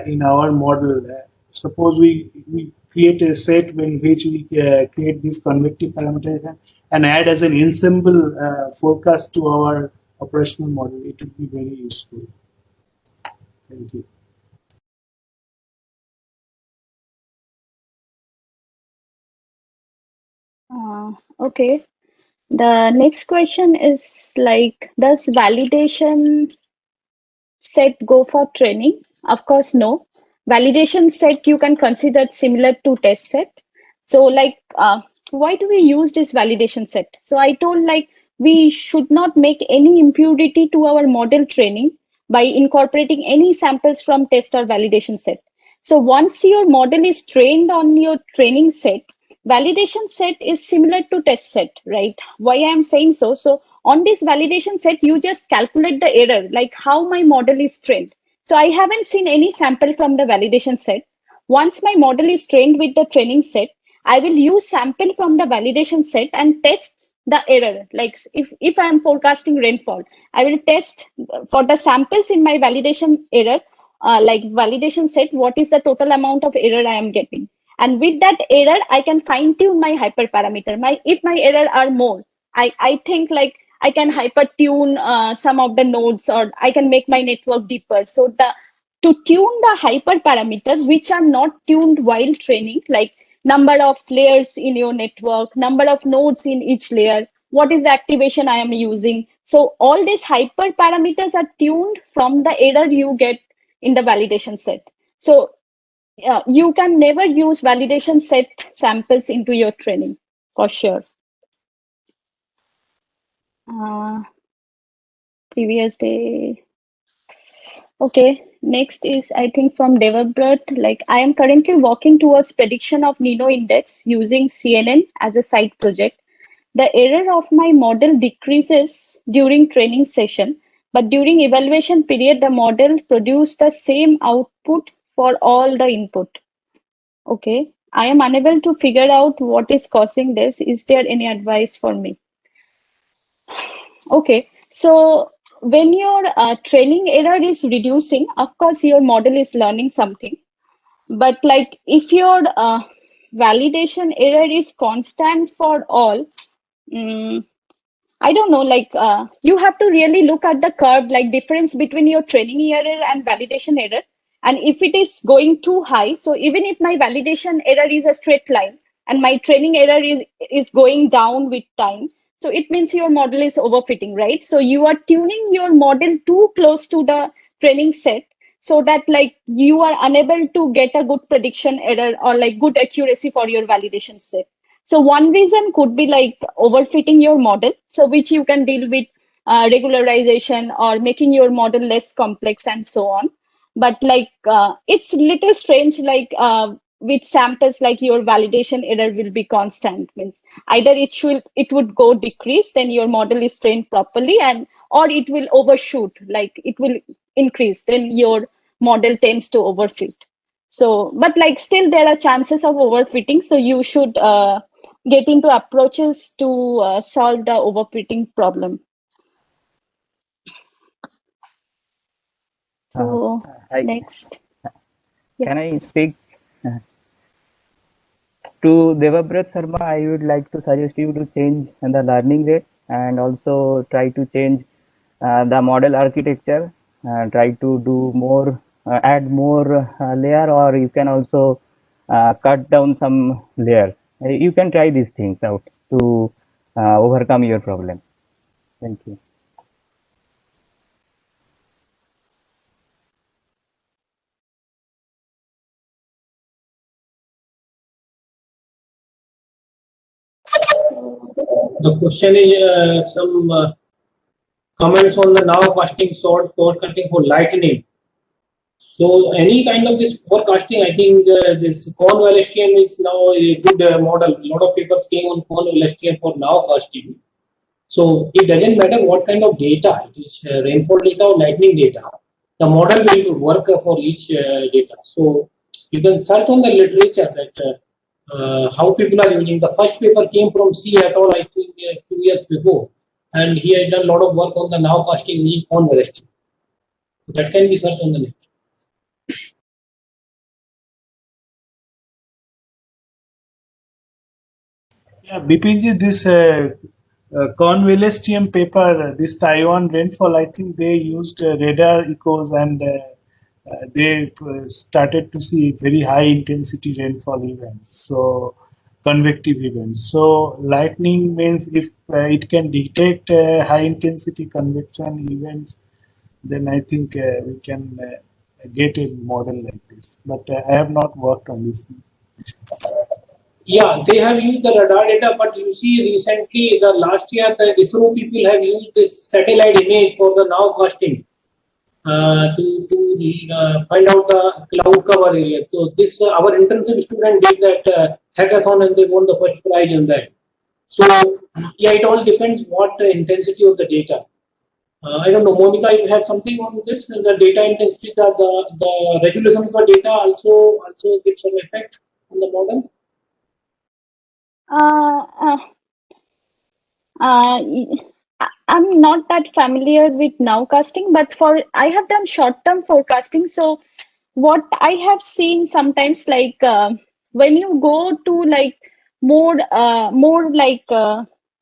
in our model. Suppose we create a set in which we create this convective parameter and add as an ensemble forecast to our operational model. It would be very useful. Thank you. Okay. The next question is like, does validation set go for training? Of course, no. Validation set you can consider similar to test set. So like, why do we use this validation set? So I told like, we should not make any impurity to our model training by incorporating any samples from test or validation set. So once your model is trained on your training set, validation set is similar to test set, right? Why I'm saying so? So on this validation set, you just calculate the error, like how my model is trained. So I haven't seen any sample from the validation set. Once my model is trained with the training set, I will use sample from the validation set and test the error. Like if I'm forecasting rainfall, I will test for the samples in my validation error, like validation set, what is the total amount of error I am getting. And with that error, I can fine tune my hyperparameter. If my error are more, I think like I can hyper tune some of the nodes, or I can make my network deeper. So to tune the hyperparameters which are not tuned while training, like number of layers in your network, number of nodes in each layer, what is the activation I am using. So all these hyperparameters are tuned from the error you get in the validation set. So you can never use validation set samples into your training for sure. Previous day. Okay, next is I think from Devabrat. Like I am currently working towards prediction of Nino index using CNN as a side project. The error of my model decreases during training session, but during evaluation period, the model produced the same output for all the input. Okay, I am unable to figure out what is causing this. Is there any advice for me? Okay, so when your training error is reducing, of course, your model is learning something. But like if your validation error is constant for all, mm, I don't know, like you have to really look at the curve, like difference between your training error and validation error. And if it is going too high, so even if my validation error is a straight line and my training error is going down with time, so it means your model is overfitting, right? So you are tuning your model too close to the training set so that like you are unable to get a good prediction error or like good accuracy for your validation set. So one reason could be like overfitting your model, so which you can deal with regularization or making your model less complex and so on. But like it's little strange, like with samples, like your validation error will be constant. Means either it would go decrease, then your model is trained properly, and or it will overshoot, like it will increase, then your model tends to overfit. So, but like still there are chances of overfitting. So you should get into approaches to solve the overfitting problem. Uh, So I, next, yeah. can I speak to Devabrat Sharma? I would like to suggest you to change the learning rate and also try to change the model architecture. Try to do more, add more layer, or you can also cut down some layer. You can try these things out to overcome your problem. Thank you. The question is some comments on the now casting short forecasting for lightning. So any kind of this forecasting, I think this Cornwall STM is now a good model. A lot of papers came on Cornwall STM for now casting. So it doesn't matter what kind of data, it is rainfall data or lightning data. The model will work for each data. So you can search on the literature that how people are using. The first paper came from C et al. I think 2 years before, and he had done a lot of work on the now casting need on the rest. That can be searched on the net. Yeah, Bipinji, this Cornwall STM paper, this Taiwan rainfall, I think they used radar echoes and they started to see very high intensity rainfall events, so convective events. So lightning means if it can detect high intensity convection events, then I think we can get a model like this. But I have not worked on this. Yeah, they have used the radar data, but you see recently, the last year, the ISRO people have used this satellite image for the now casting to find out the cloud cover area. So this our internship student did that hackathon and they won the first prize in that. So yeah, it all depends what the intensity of the data. I don't know, Monica, you have something on this? The data intensity, the regulation of the data also gives some effect on the model. Uh, uh, I'm not that familiar with nowcasting, but for I have done short-term forecasting. So what I have seen sometimes, like when you go to like more like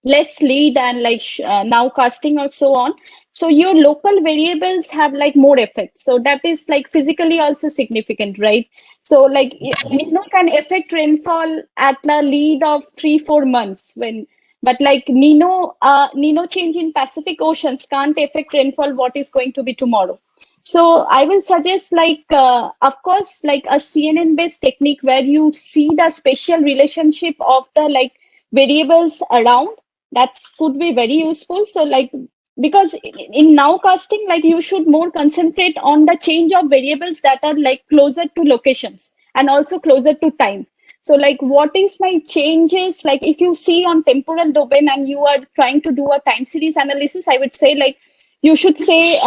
less lead and like nowcasting or so on, so your local variables have like more effect. So that is like physically also significant, right? So like Nino can affect rainfall at a lead of 3-4 months when, but like Nino change in Pacific Oceans can't affect rainfall what is going to be tomorrow. So I will suggest like of course like a CNN based technique where you see the spatial relationship of the like variables around. That could be very useful. So like because in nowcasting, like you should more concentrate on the change of variables that are like closer to locations and also closer to time. So like what is my changes, like if you see on temporal domain and you are trying to do a time series analysis, I would say like you should say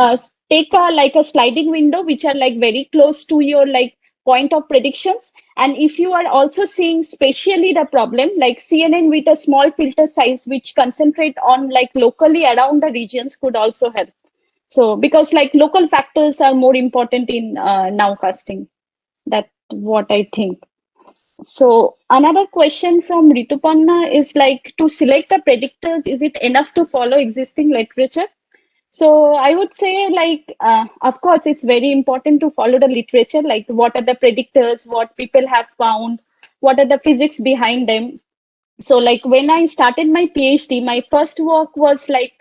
take a like a sliding window which are like very close to your like point of predictions. And if you are also seeing spatially the problem, like CNN with a small filter size which concentrate on like locally around the regions could also help. So because like local factors are more important in nowcasting. That's what I think. So another question from Ritupanna is like, to select the predictors, is it enough to follow existing literature? So I would say like, of course, it's very important to follow the literature, like what are the predictors, what people have found, what are the physics behind them. So like when I started my PhD, my first work was like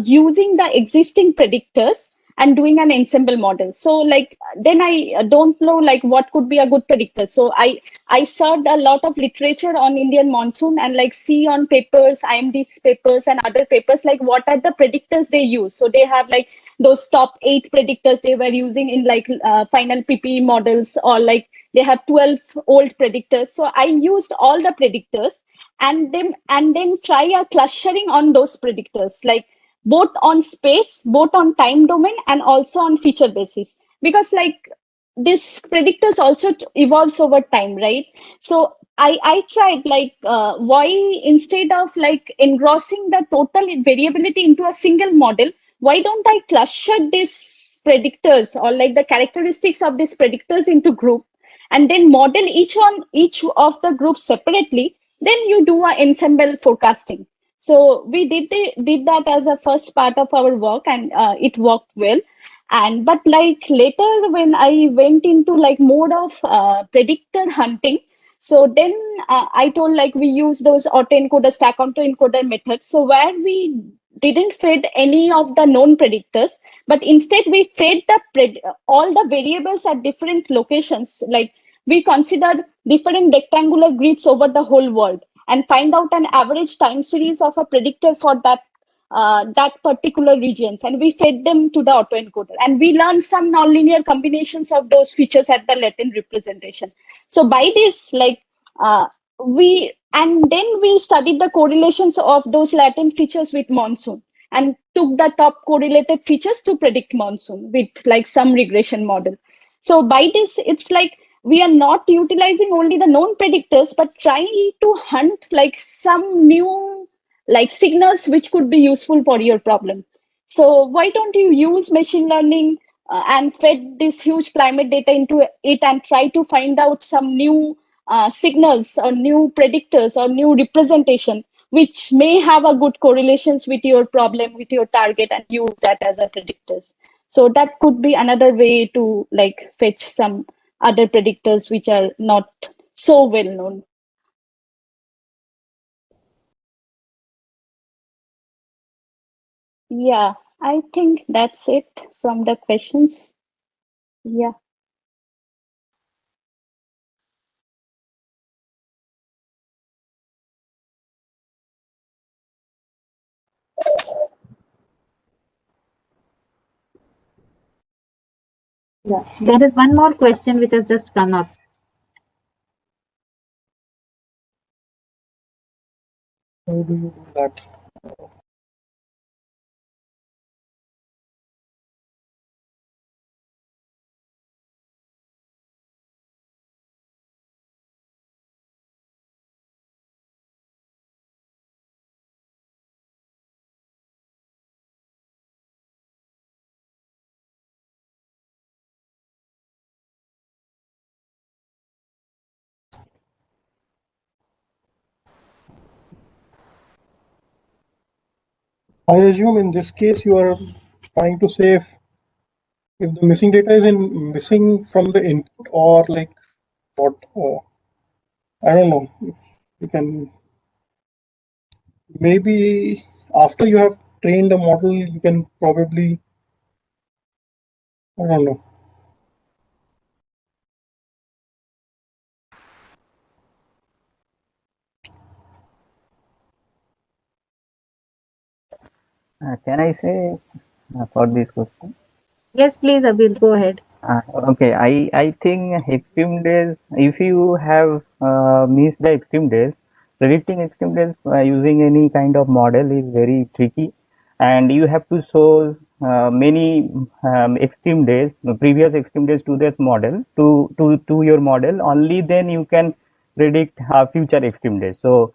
using the existing predictors and doing an ensemble model. So like then I don't know like what could be a good predictor. So I searched a lot of literature on Indian monsoon and like see on papers, IMD's papers and other papers, like what are the predictors they use. So they have like those top 8 predictors they were using in like final PPE models, or like they have 12 old predictors. So I used all the predictors and then try a clustering on those predictors, like both on space, both on time domain, and also on feature basis. Because like this predictors also evolves over time, right? So I tried like why instead of like engrossing the total variability into a single model, why don't I cluster these predictors or like the characteristics of these predictors into group, and then model each of the groups separately, then you do a ensemble forecasting. So we did that as a first part of our work, and it worked well. And but like later when I went into like mode of predictor hunting, so then I told like we use those autoencoder stack autoencoder methods, so where we didn't fed any of the known predictors, but instead we fed all the variables at different locations. Like we considered different rectangular grids over the whole world and find out an average time series of a predictor for that particular regions, and we fed them to the autoencoder, and we learned some nonlinear combinations of those features at the latent representation. So by this like we and then we studied the correlations of those latent features with monsoon and took the top correlated features to predict monsoon with like some regression model. So by this it's like we are not utilizing only the known predictors but trying to hunt like some new like signals which could be useful for your problem. So why don't you use machine learning and fed this huge climate data into it and try to find out some new signals or new predictors or new representation which may have a good correlations with your problem, with your target, and use that as a predictors. So that could be another way to like fetch some other predictors which are not so well known. Yeah, I think that's it from the questions. Yeah. Yeah. There is one more question which has just come up. How do you do that? I assume in this case you are trying to say if the missing data is missing from the input or like what? I don't know. If you can maybe after you have trained the model, you can probably I don't know. Can I say for this question? Yes, please, Abir, go ahead. Okay, I think extreme days, if you have missed the extreme days, predicting extreme days using any kind of model is very tricky, and you have to show many extreme days, previous extreme days to this model, to your model. Only then you can predict future extreme days. So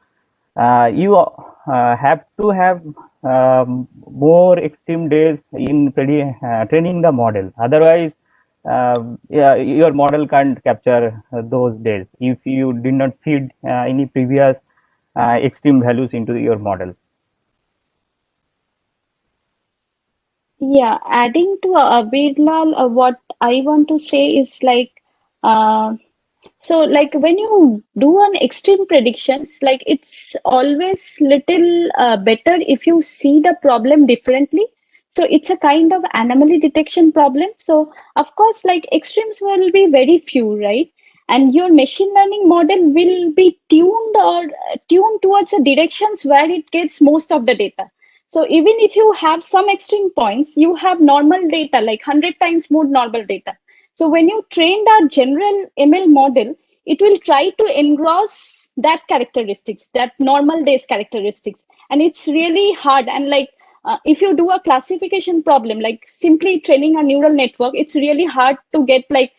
you have to have more extreme days in training the model. Otherwise, yeah, your model can't capture those days if you did not feed any previous extreme values into your model. Yeah, adding to Abirlal, what I want to say is like, uh, so like when you do an extreme predictions, like it's always little better if you see the problem differently. So it's a kind of anomaly detection problem. So of course, like extremes will be very few, right? And your machine learning model will be tuned towards the directions where it gets most of the data. So even if you have some extreme points, you have normal data, like 100 times more normal data. So when you train the general ML model, it will try to engross that characteristics, that normal days characteristics. And it's really hard. And like, if you do a classification problem, like simply training a neural network, it's really hard to get like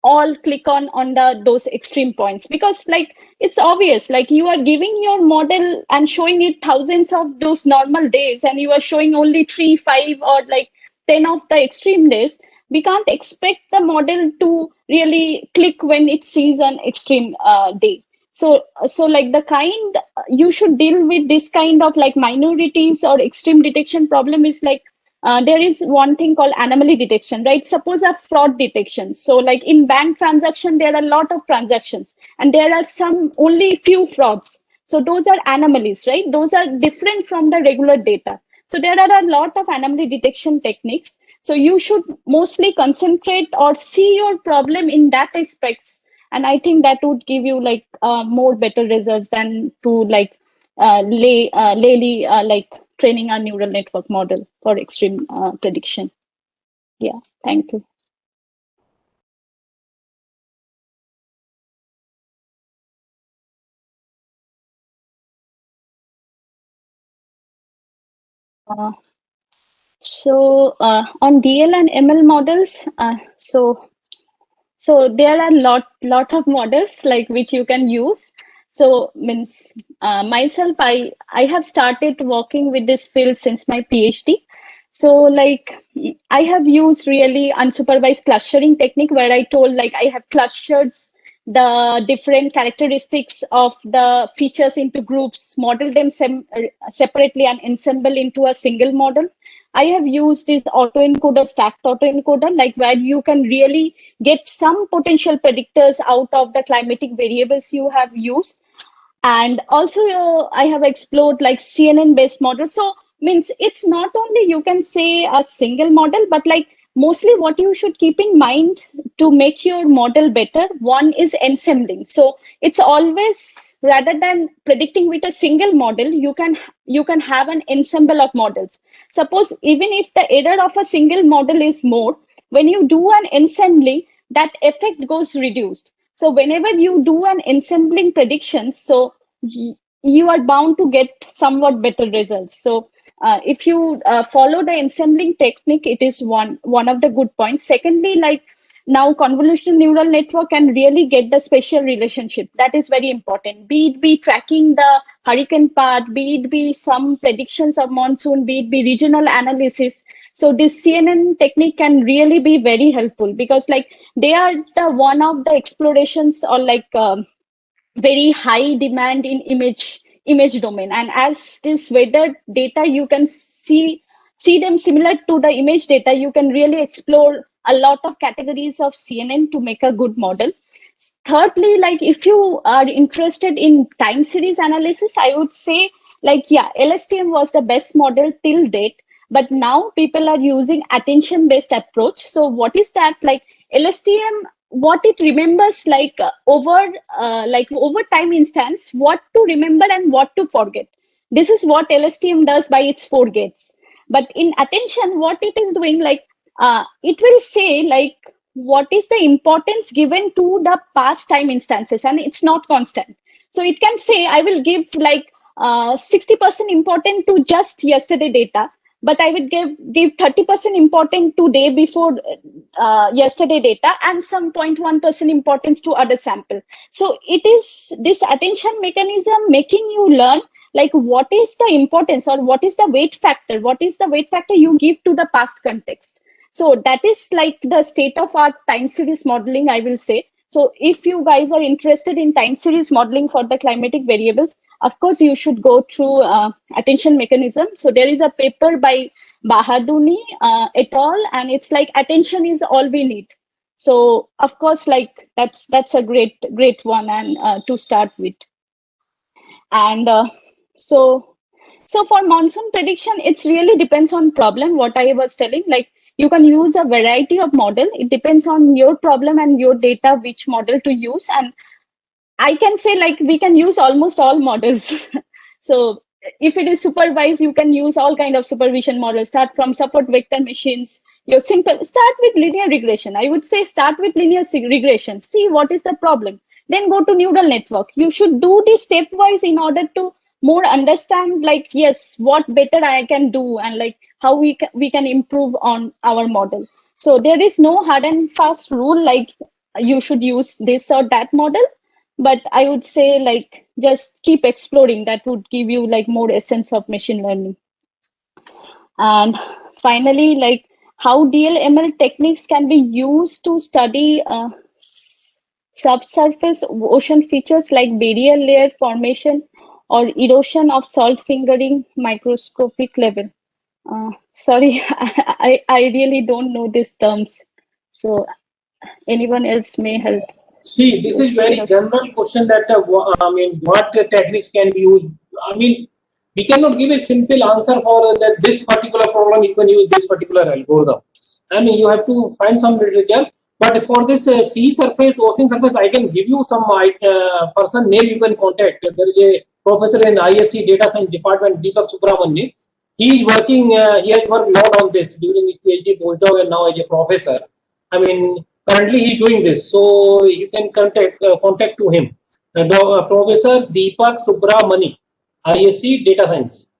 all click on the those extreme points, because like it's obvious, like you are giving your model and showing it thousands of those normal days, and you are showing only 3, 5, or like 10 of the extreme days. We can't expect the model to really click when it sees an extreme day. So like the kind you should deal with this kind of like minorities or extreme detection problem is like, there is one thing called anomaly detection, right? Suppose a fraud detection. So like in bank transaction, there are a lot of transactions and there are some only few frauds. So those are anomalies, right? Those are different from the regular data. So there are a lot of anomaly detection techniques. So you should mostly concentrate or see your problem in that aspects. And I think that would give you like more better results than to like like training a neural network model for extreme prediction. Yeah, thank you. Uh, on DL and ML models, so there are lot of models like which you can use. So means myself, I have started working with this field since my PhD. So like I have used really unsupervised clustering technique, where I told like I have clustered the different characteristics of the features into groups, model them separately and ensemble into a single model. I have used this autoencoder, stacked autoencoder, like where you can really get some potential predictors out of the climatic variables you have used. And also I have explored like CNN based models. So means it's not only you can say a single model, but like mostly what you should keep in mind to make your model better, one is ensembling. So it's always, rather than predicting with a single model, you can have an ensemble of models. Suppose even if the error of a single model is more, when you do an assembly, that effect goes reduced. So whenever you do an ensembling predictions, so you are bound to get somewhat better results. So if you follow the ensembling technique, it is one of the good points. Secondly, like now convolutional neural network can really get the spatial relationship. That is very important. Be it be tracking the hurricane path, be it be some predictions of monsoon, be it be regional analysis. So this CNN technique can really be very helpful, because like they are the one of the explorations, or like very high demand in image domain. And as this weather data, you can see them similar to the image data, you can really explore a lot of categories of CNN to make a good model. Thirdly, like if you are interested in time series analysis, I would say like, yeah, LSTM was the best model till date, but now people are using attention based approach. So what is that? Like LSTM, what it remembers like over time instance, what to remember and what to forget. This is what LSTM does by its 4 gates. But in attention, what it is doing, like it will say like what is the importance given to the past time instances, and it's not constant. So it can say I will give like 60% important to just yesterday data, but I would give 30% important to day before yesterday data, and some 0.1% importance to other sample. So it is this attention mechanism making you learn like what is the importance, or what is the weight factor, you give to the past context. So that is like the state of art time series modeling, I will say. So if you guys are interested in time series modeling for the climatic variables, of course you should go through attention mechanism. So there is a paper by Bahaduni et al, and it's like attention is all we need. So of course, like that's a great one, and to start with. And so So for monsoon prediction, it's really depends on problem. What I was telling, like you can use a variety of model. It depends on your problem and your data, which model to use. And I can say like we can use almost all models. So if it is supervised, you can use all kind of supervision models. Start from support vector machines. Your simple start with linear regression. I would say start with linear regression. See what is the problem. Then go to neural network. You should do this stepwise in order to more understand like yes what better I can do and like how we can improve on our model. So there is no hard and fast rule like you should use this or that model, but I would say like just keep exploring. That would give you like more essence of machine learning. And finally, like how DLML techniques can be used to study subsurface ocean features like barrier layer formation or erosion of salt fingering microscopic level. Sorry, I really don't know these terms. So anyone else may help. See, this is very general question that I mean, what techniques can be used? I mean, we cannot give a simple answer for that this particular problem. You can use this particular algorithm. I mean, you have to find some literature. But for this sea surface, ocean surface, I can give you some person name you can contact. There is a professor in ISC Data Science Department, Deepak Subramanian. He is working. He has worked a lot on this during his PhD postdoc and now as a professor. I mean, currently he's doing this, so you can contact to him. Professor Deepak Subramani, ISC Data Science.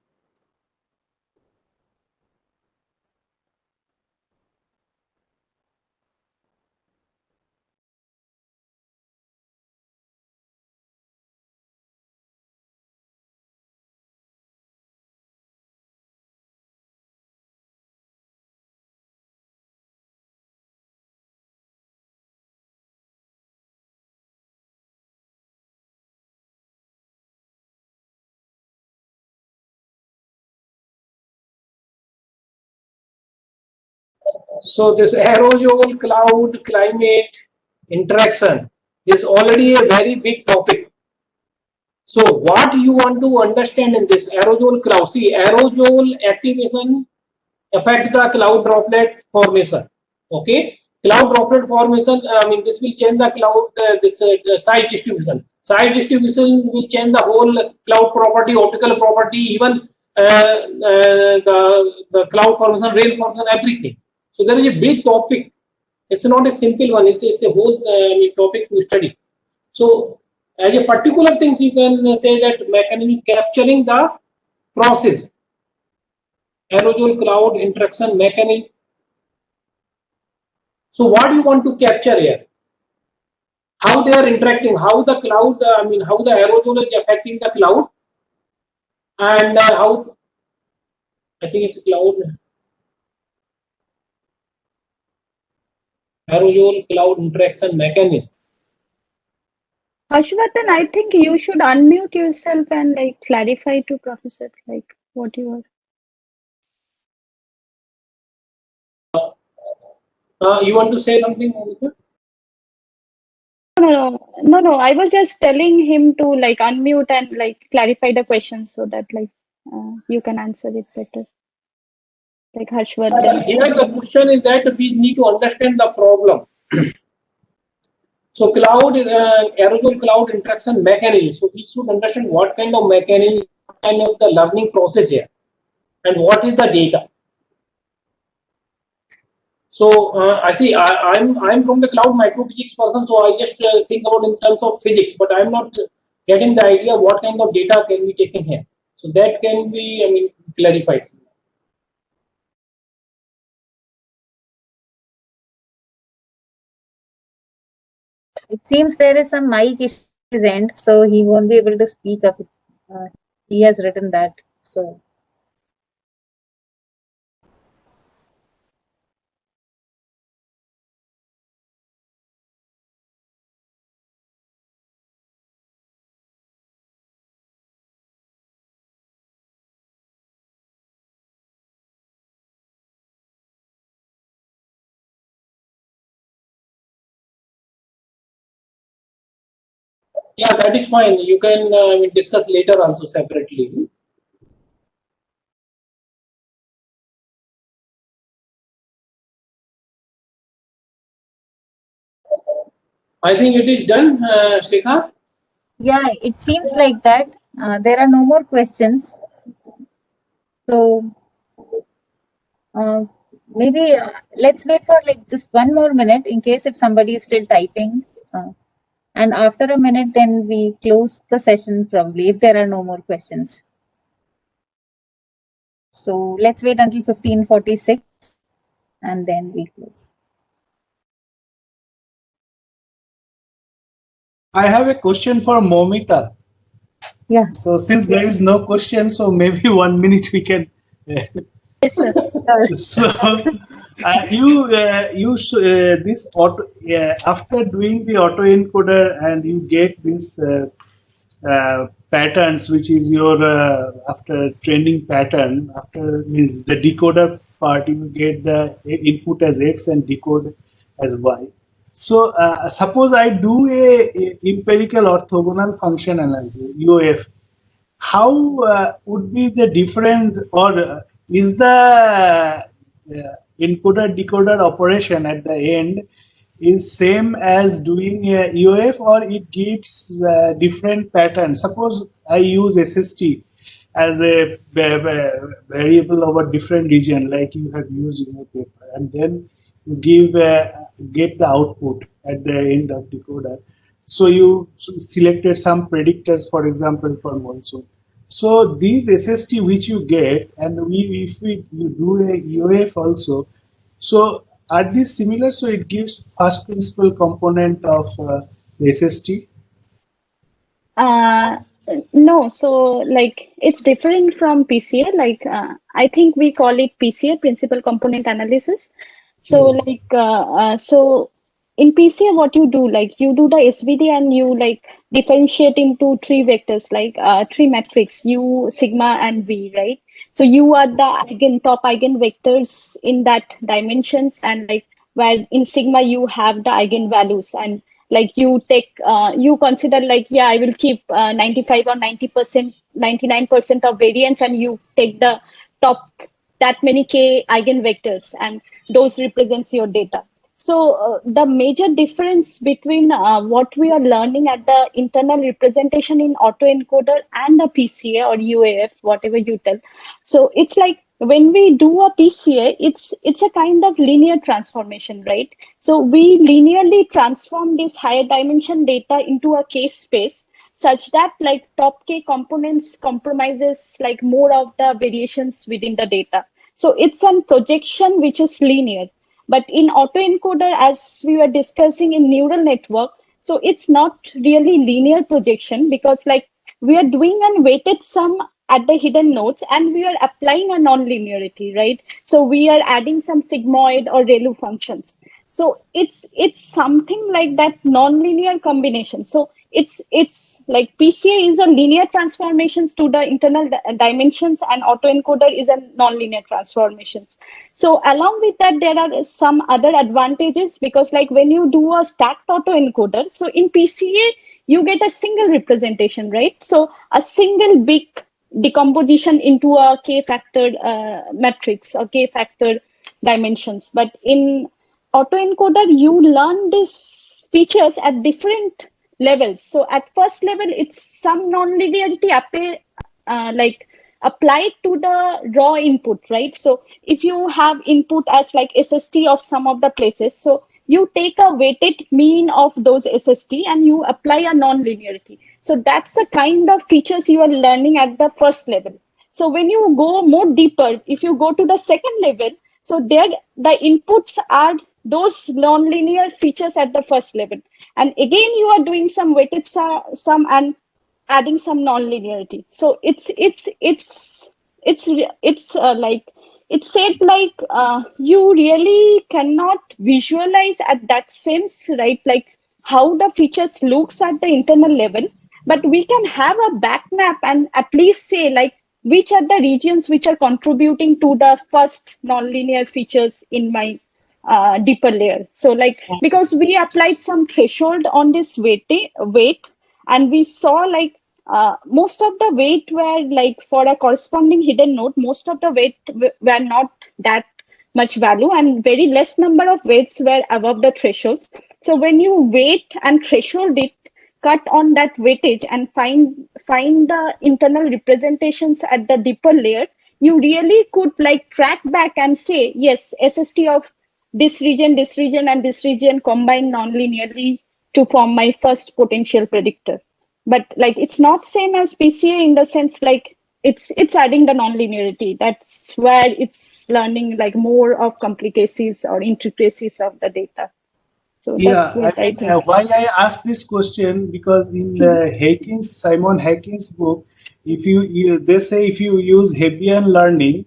So this aerosol cloud climate interaction is already a very big topic. So what you want to understand in this aerosol cloud? See, aerosol activation affect the cloud droplet formation. Okay, cloud droplet formation. I mean, this will change the cloud size distribution. Size distribution will change the whole cloud property, optical property, even the cloud formation, rain formation, everything. So there is a big topic. It's not a simple one. It's a whole topic to study. So as a particular things, you can say that mechanism capturing the process, aerosol cloud interaction mechanism. So what do you want to capture here? How they are interacting, how the cloud, I mean, how the aerosol is affecting the cloud, and how I think it's cloud aerosol cloud interaction mechanism. Harshvardhan, I think you should unmute yourself and like clarify to Professor like what you are. You want to say something, Monica? No. I was just telling him to like unmute and like clarify the questions so that like you can answer it better. Like Harshvardhan. Here the question is that we need to understand the problem. So cloud aerosol cloud interaction mechanism. So we should understand what kind of mechanism, what kind of the learning process here, and what is the data. So I see. I'm from the cloud microphysics person, so I just think about in terms of physics, but I'm not getting the idea what kind of data can be taken here. So that can be, I mean, clarified. It seems there is some mic issue at his end, so he won't be able to speak up. Uh, he has written that. So Yeah, that is fine. You can discuss later also separately. I think it is done, Shikha. Yeah, it seems like that. There are no more questions. So uh, maybe let's wait for like just one more minute in case if somebody is still typing. And after a minute, then we close the session probably if there are no more questions. So let's wait until 15:46 and then we close. I have a question for Momita. Yeah. So since there is no question, so maybe 1 minute we can. Yes, sir. So this auto after doing the autoencoder and you get this patterns, which is your after training pattern, after means the decoder part, you get the input as X and decode as Y. So suppose I do a empirical orthogonal function analysis (UOF). How would be the different, or is the encoder decoder operation at the end is same as doing EOF, or it gives different patterns? Suppose I use SST as a variable over different region like you have used in your paper, and then you give get the output at the end of decoder. So you selected some predictors, for example, for monsoon. So these SST which you get, and if we you do a UAF also, so are these similar? So it gives first principle component of the SST. Uh, no, so like it's different from PCA. Like I think we call it PCA, principal component analysis. So Yes. so in PCA, what you do, like you do the SVD and you like differentiate into three vectors, like three metrics, U, sigma, and V, right? So you are the top eigenvectors in that dimensions, and like where in sigma you have the eigenvalues, and like you take you consider like, yeah, I will keep 95 or 90%, 99% of variance, and you take the top that many k eigenvectors, and those represents your data. So the major difference between what we are learning at the internal representation in autoencoder and the PCA or UAF, whatever you tell. So it's like when we do a PCA, it's a kind of linear transformation, right? So we linearly transform this higher dimension data into a case space such that like top k components compromises like more of the variations within the data. So it's a projection which is linear. But in autoencoder, as we were discussing in neural network, so it's not really linear projection, because like we are doing a weighted sum at the hidden nodes and we are applying a non-linearity, right? So we are adding some sigmoid or ReLU functions. So it's something like that non-linear combination. So it's like PCA is a linear transformations to the internal dimensions, and autoencoder is a non-linear transformations. So along with that, there are some other advantages, because like when you do a stacked autoencoder, so in PCA you get a single representation, right? So a single big decomposition into a k factor matrix or k factor dimensions. But in autoencoder, you learn these features at different levels. So at first level, it's some non-linearity like applied to the raw input, right? So if you have input as like SST of some of the places, so you take a weighted mean of those SST and you apply a non-linearity. So that's the kind of features you are learning at the first level. So when you go more deeper, if you go to the second level, so there the inputs are those non-linear features at the first level. And again, you are doing some weighted sum and adding some non-linearity. So it's like it's said like you really cannot visualize at that sense, right? Like how the features looks at the internal level, but we can have a back map and at least say like which are the regions which are contributing to the first nonlinear features in my deeper layer. So like because we applied some threshold on this weight, and we saw like most of the weight were like for a corresponding hidden node, most of the weight were not that much value, and very less number of weights were above the thresholds. So when you weight and threshold it, cut on that weightage and find the internal representations at the deeper layer, you really could like track back and say, yes, SST of this region, and this region combined non-linearly to form my first potential predictor. But like it's not same as PCA in the sense like it's adding the non-linearity. That's where it's learning like more of complicacies or intricacies of the data. So that's Yeah, I what I mean, think. why I asked this question, because in Simon Hacking's book, if they say if you use Hebbian learning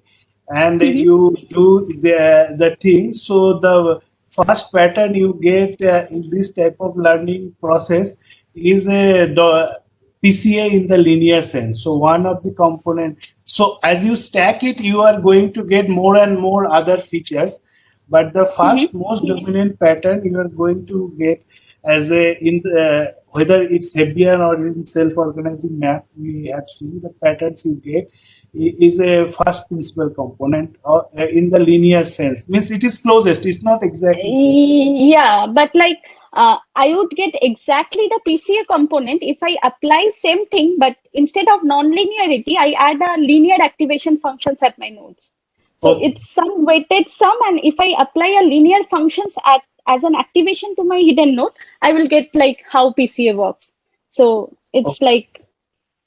and Mhm. you do the thing, so the first pattern you get in this type of learning process is the PCA in the linear sense. So one of the component. So as you stack it, you are going to get more and more other features, but the first most dominant pattern you are going to get as a in the, whether it's Hebbian or in self-organizing map, we have seen the patterns you get is a first principal component or in the linear sense, means it is closest, it's not exactly same. Yeah, but like I would get exactly the PCA component if I apply same thing, but instead of non-linearity, I add a linear activation functions at my nodes. So Okay, it's some weighted sum, and if I apply a linear functions at as an activation to my hidden node, I will get like how PCA works. So it's okay, like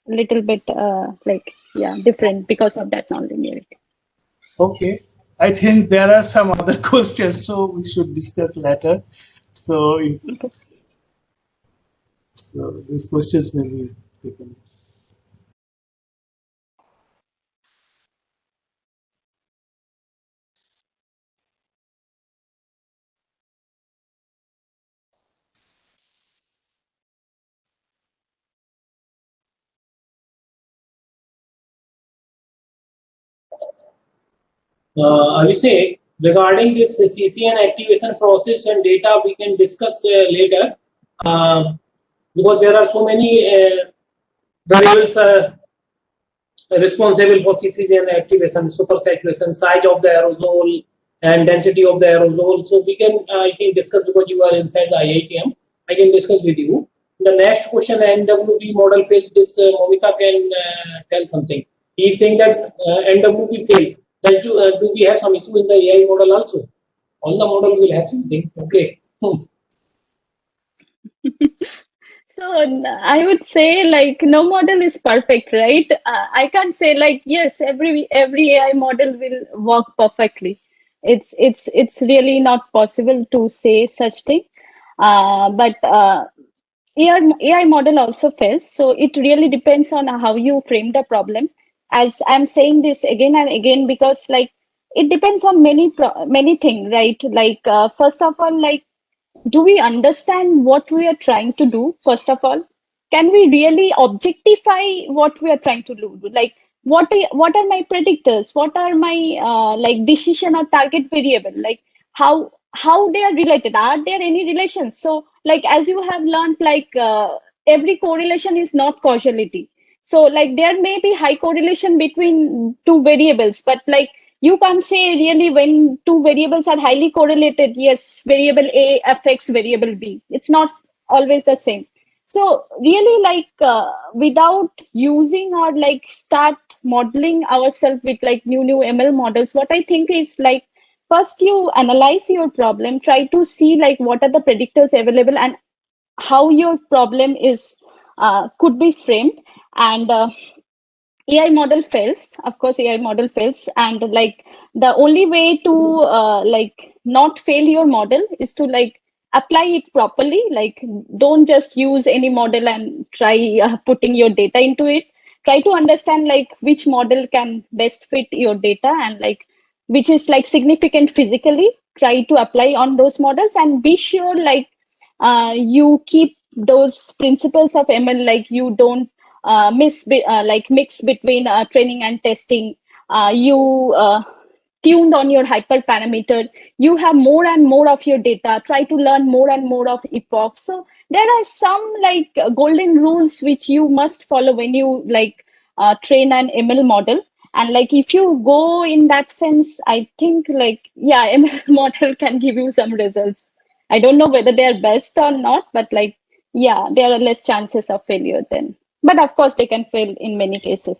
a little bit like yeah different because of that non-linearity. okay. I think there are some other questions, so we should discuss later. So, Okay. so these questions may be taken. I will say regarding this CCN activation process and data, we can discuss later, uh, because there are so many variables responsible for CCN activation, supersaturation, size of the aerosol, and density of the aerosol. So we can, I can discuss, because you are inside the IITM. I can discuss with you. The next question, NWB model fails. This Momita can tell something. He is saying that NWB fails. Do we have some issue in the AI model also? All the model will have something. Okay. So I would say like no model is perfect, right? I can't say like yes, every AI model will work perfectly. It's really not possible to say such thing. But AI model also fails. So it really depends on how you frame the problem. As I'm saying this again and again because like it depends on many things, right? Like first of all, like do we understand what we are trying to do first of all? Can we really objectify what we are trying to do? Like what are my predictors, what are my like decision or target variable, like how they are related, are there any relations? So like as you have learned, like every correlation is not causality. So like there may be high correlation between two variables, but like you can't say really when two variables are highly correlated, yes, variable A affects variable B. It's not always the same. So really like without using or like start modeling ourselves with like new ML models, what I think is like first you analyze your problem, try to see like what are the predictors available and how your problem is could be framed. And AI model fails. Of course, AI model fails, and like the only way to like not fail your model is to like apply it properly. Like don't just use any model and try putting your data into it. Try to understand like which model can best fit your data and like which is like significant physically. Try to apply on those models and be sure like you keep those principles of ML, like you don't like mix between training and testing. You tuned on your hyperparameter. You have more and more of your data. Try to learn more and more of epochs. So there are some like golden rules which you must follow when you like train an ML model. And like if you go in that sense, I think like yeah, ML model can give you some results. I don't know whether they are best or not, but like yeah, there are less chances of failure then. But of course, they can fail in many cases.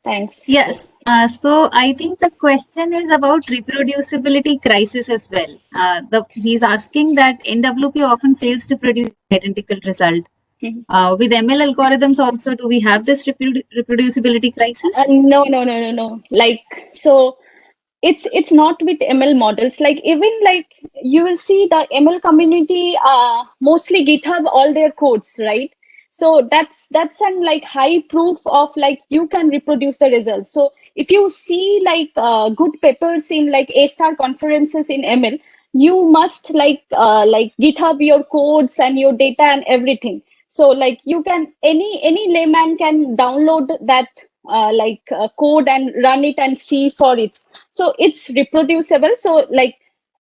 Thanks. Yes. So I think the question is about reproducibility crisis as well. He's asking that NWP often fails to produce identical result. Mhm. With ML algorithms also, do we have this reproducibility crisis? No. Like so, it's not with ML models. Like even like you will see the ML community mostly GitHub all their codes, right? So that's an like high proof of like you can reproduce the results. So if you see like good papers in like A-star conferences in ML, you must like GitHub your codes and your data and everything. So like you can any layman can download that code and run it and see for it. So it's reproducible. So like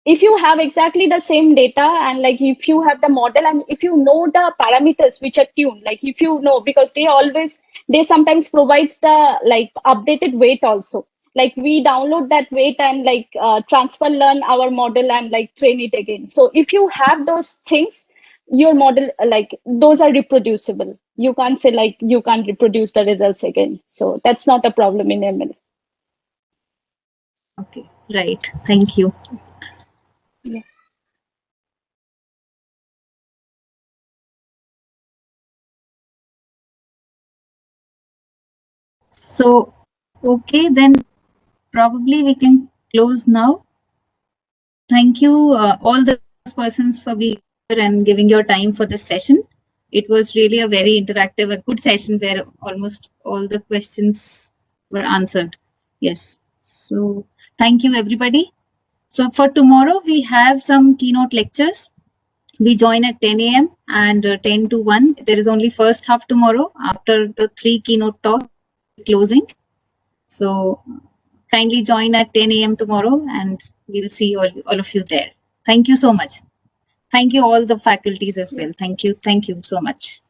if you have exactly the same data and like if you have the model and if you know the parameters which are tuned, like if you know, because they sometimes provides the like updated weight also. Like we download that weight and like transfer learn our model and like train it again. So if you have those things, your model like those are reproducible. You can't say like you can't reproduce the results again. So that's not a problem in ML. Okay, right. Thank you. Yeah. So, okay, then probably we can close now. Thank you, all the persons, for being here and giving your time for this session. It was really a very interactive, a good session where almost all the questions were answered. Yes. So, thank you, everybody. So, for tomorrow, we have some keynote lectures. We join at 10 a.m. and 10 to 1. There is only first half tomorrow. After the 3 keynote talks, closing. So kindly join at 10 a.m. tomorrow and we'll see all of you there. Thank you so much. Thank you all the faculties as well. Thank you. Thank you so much.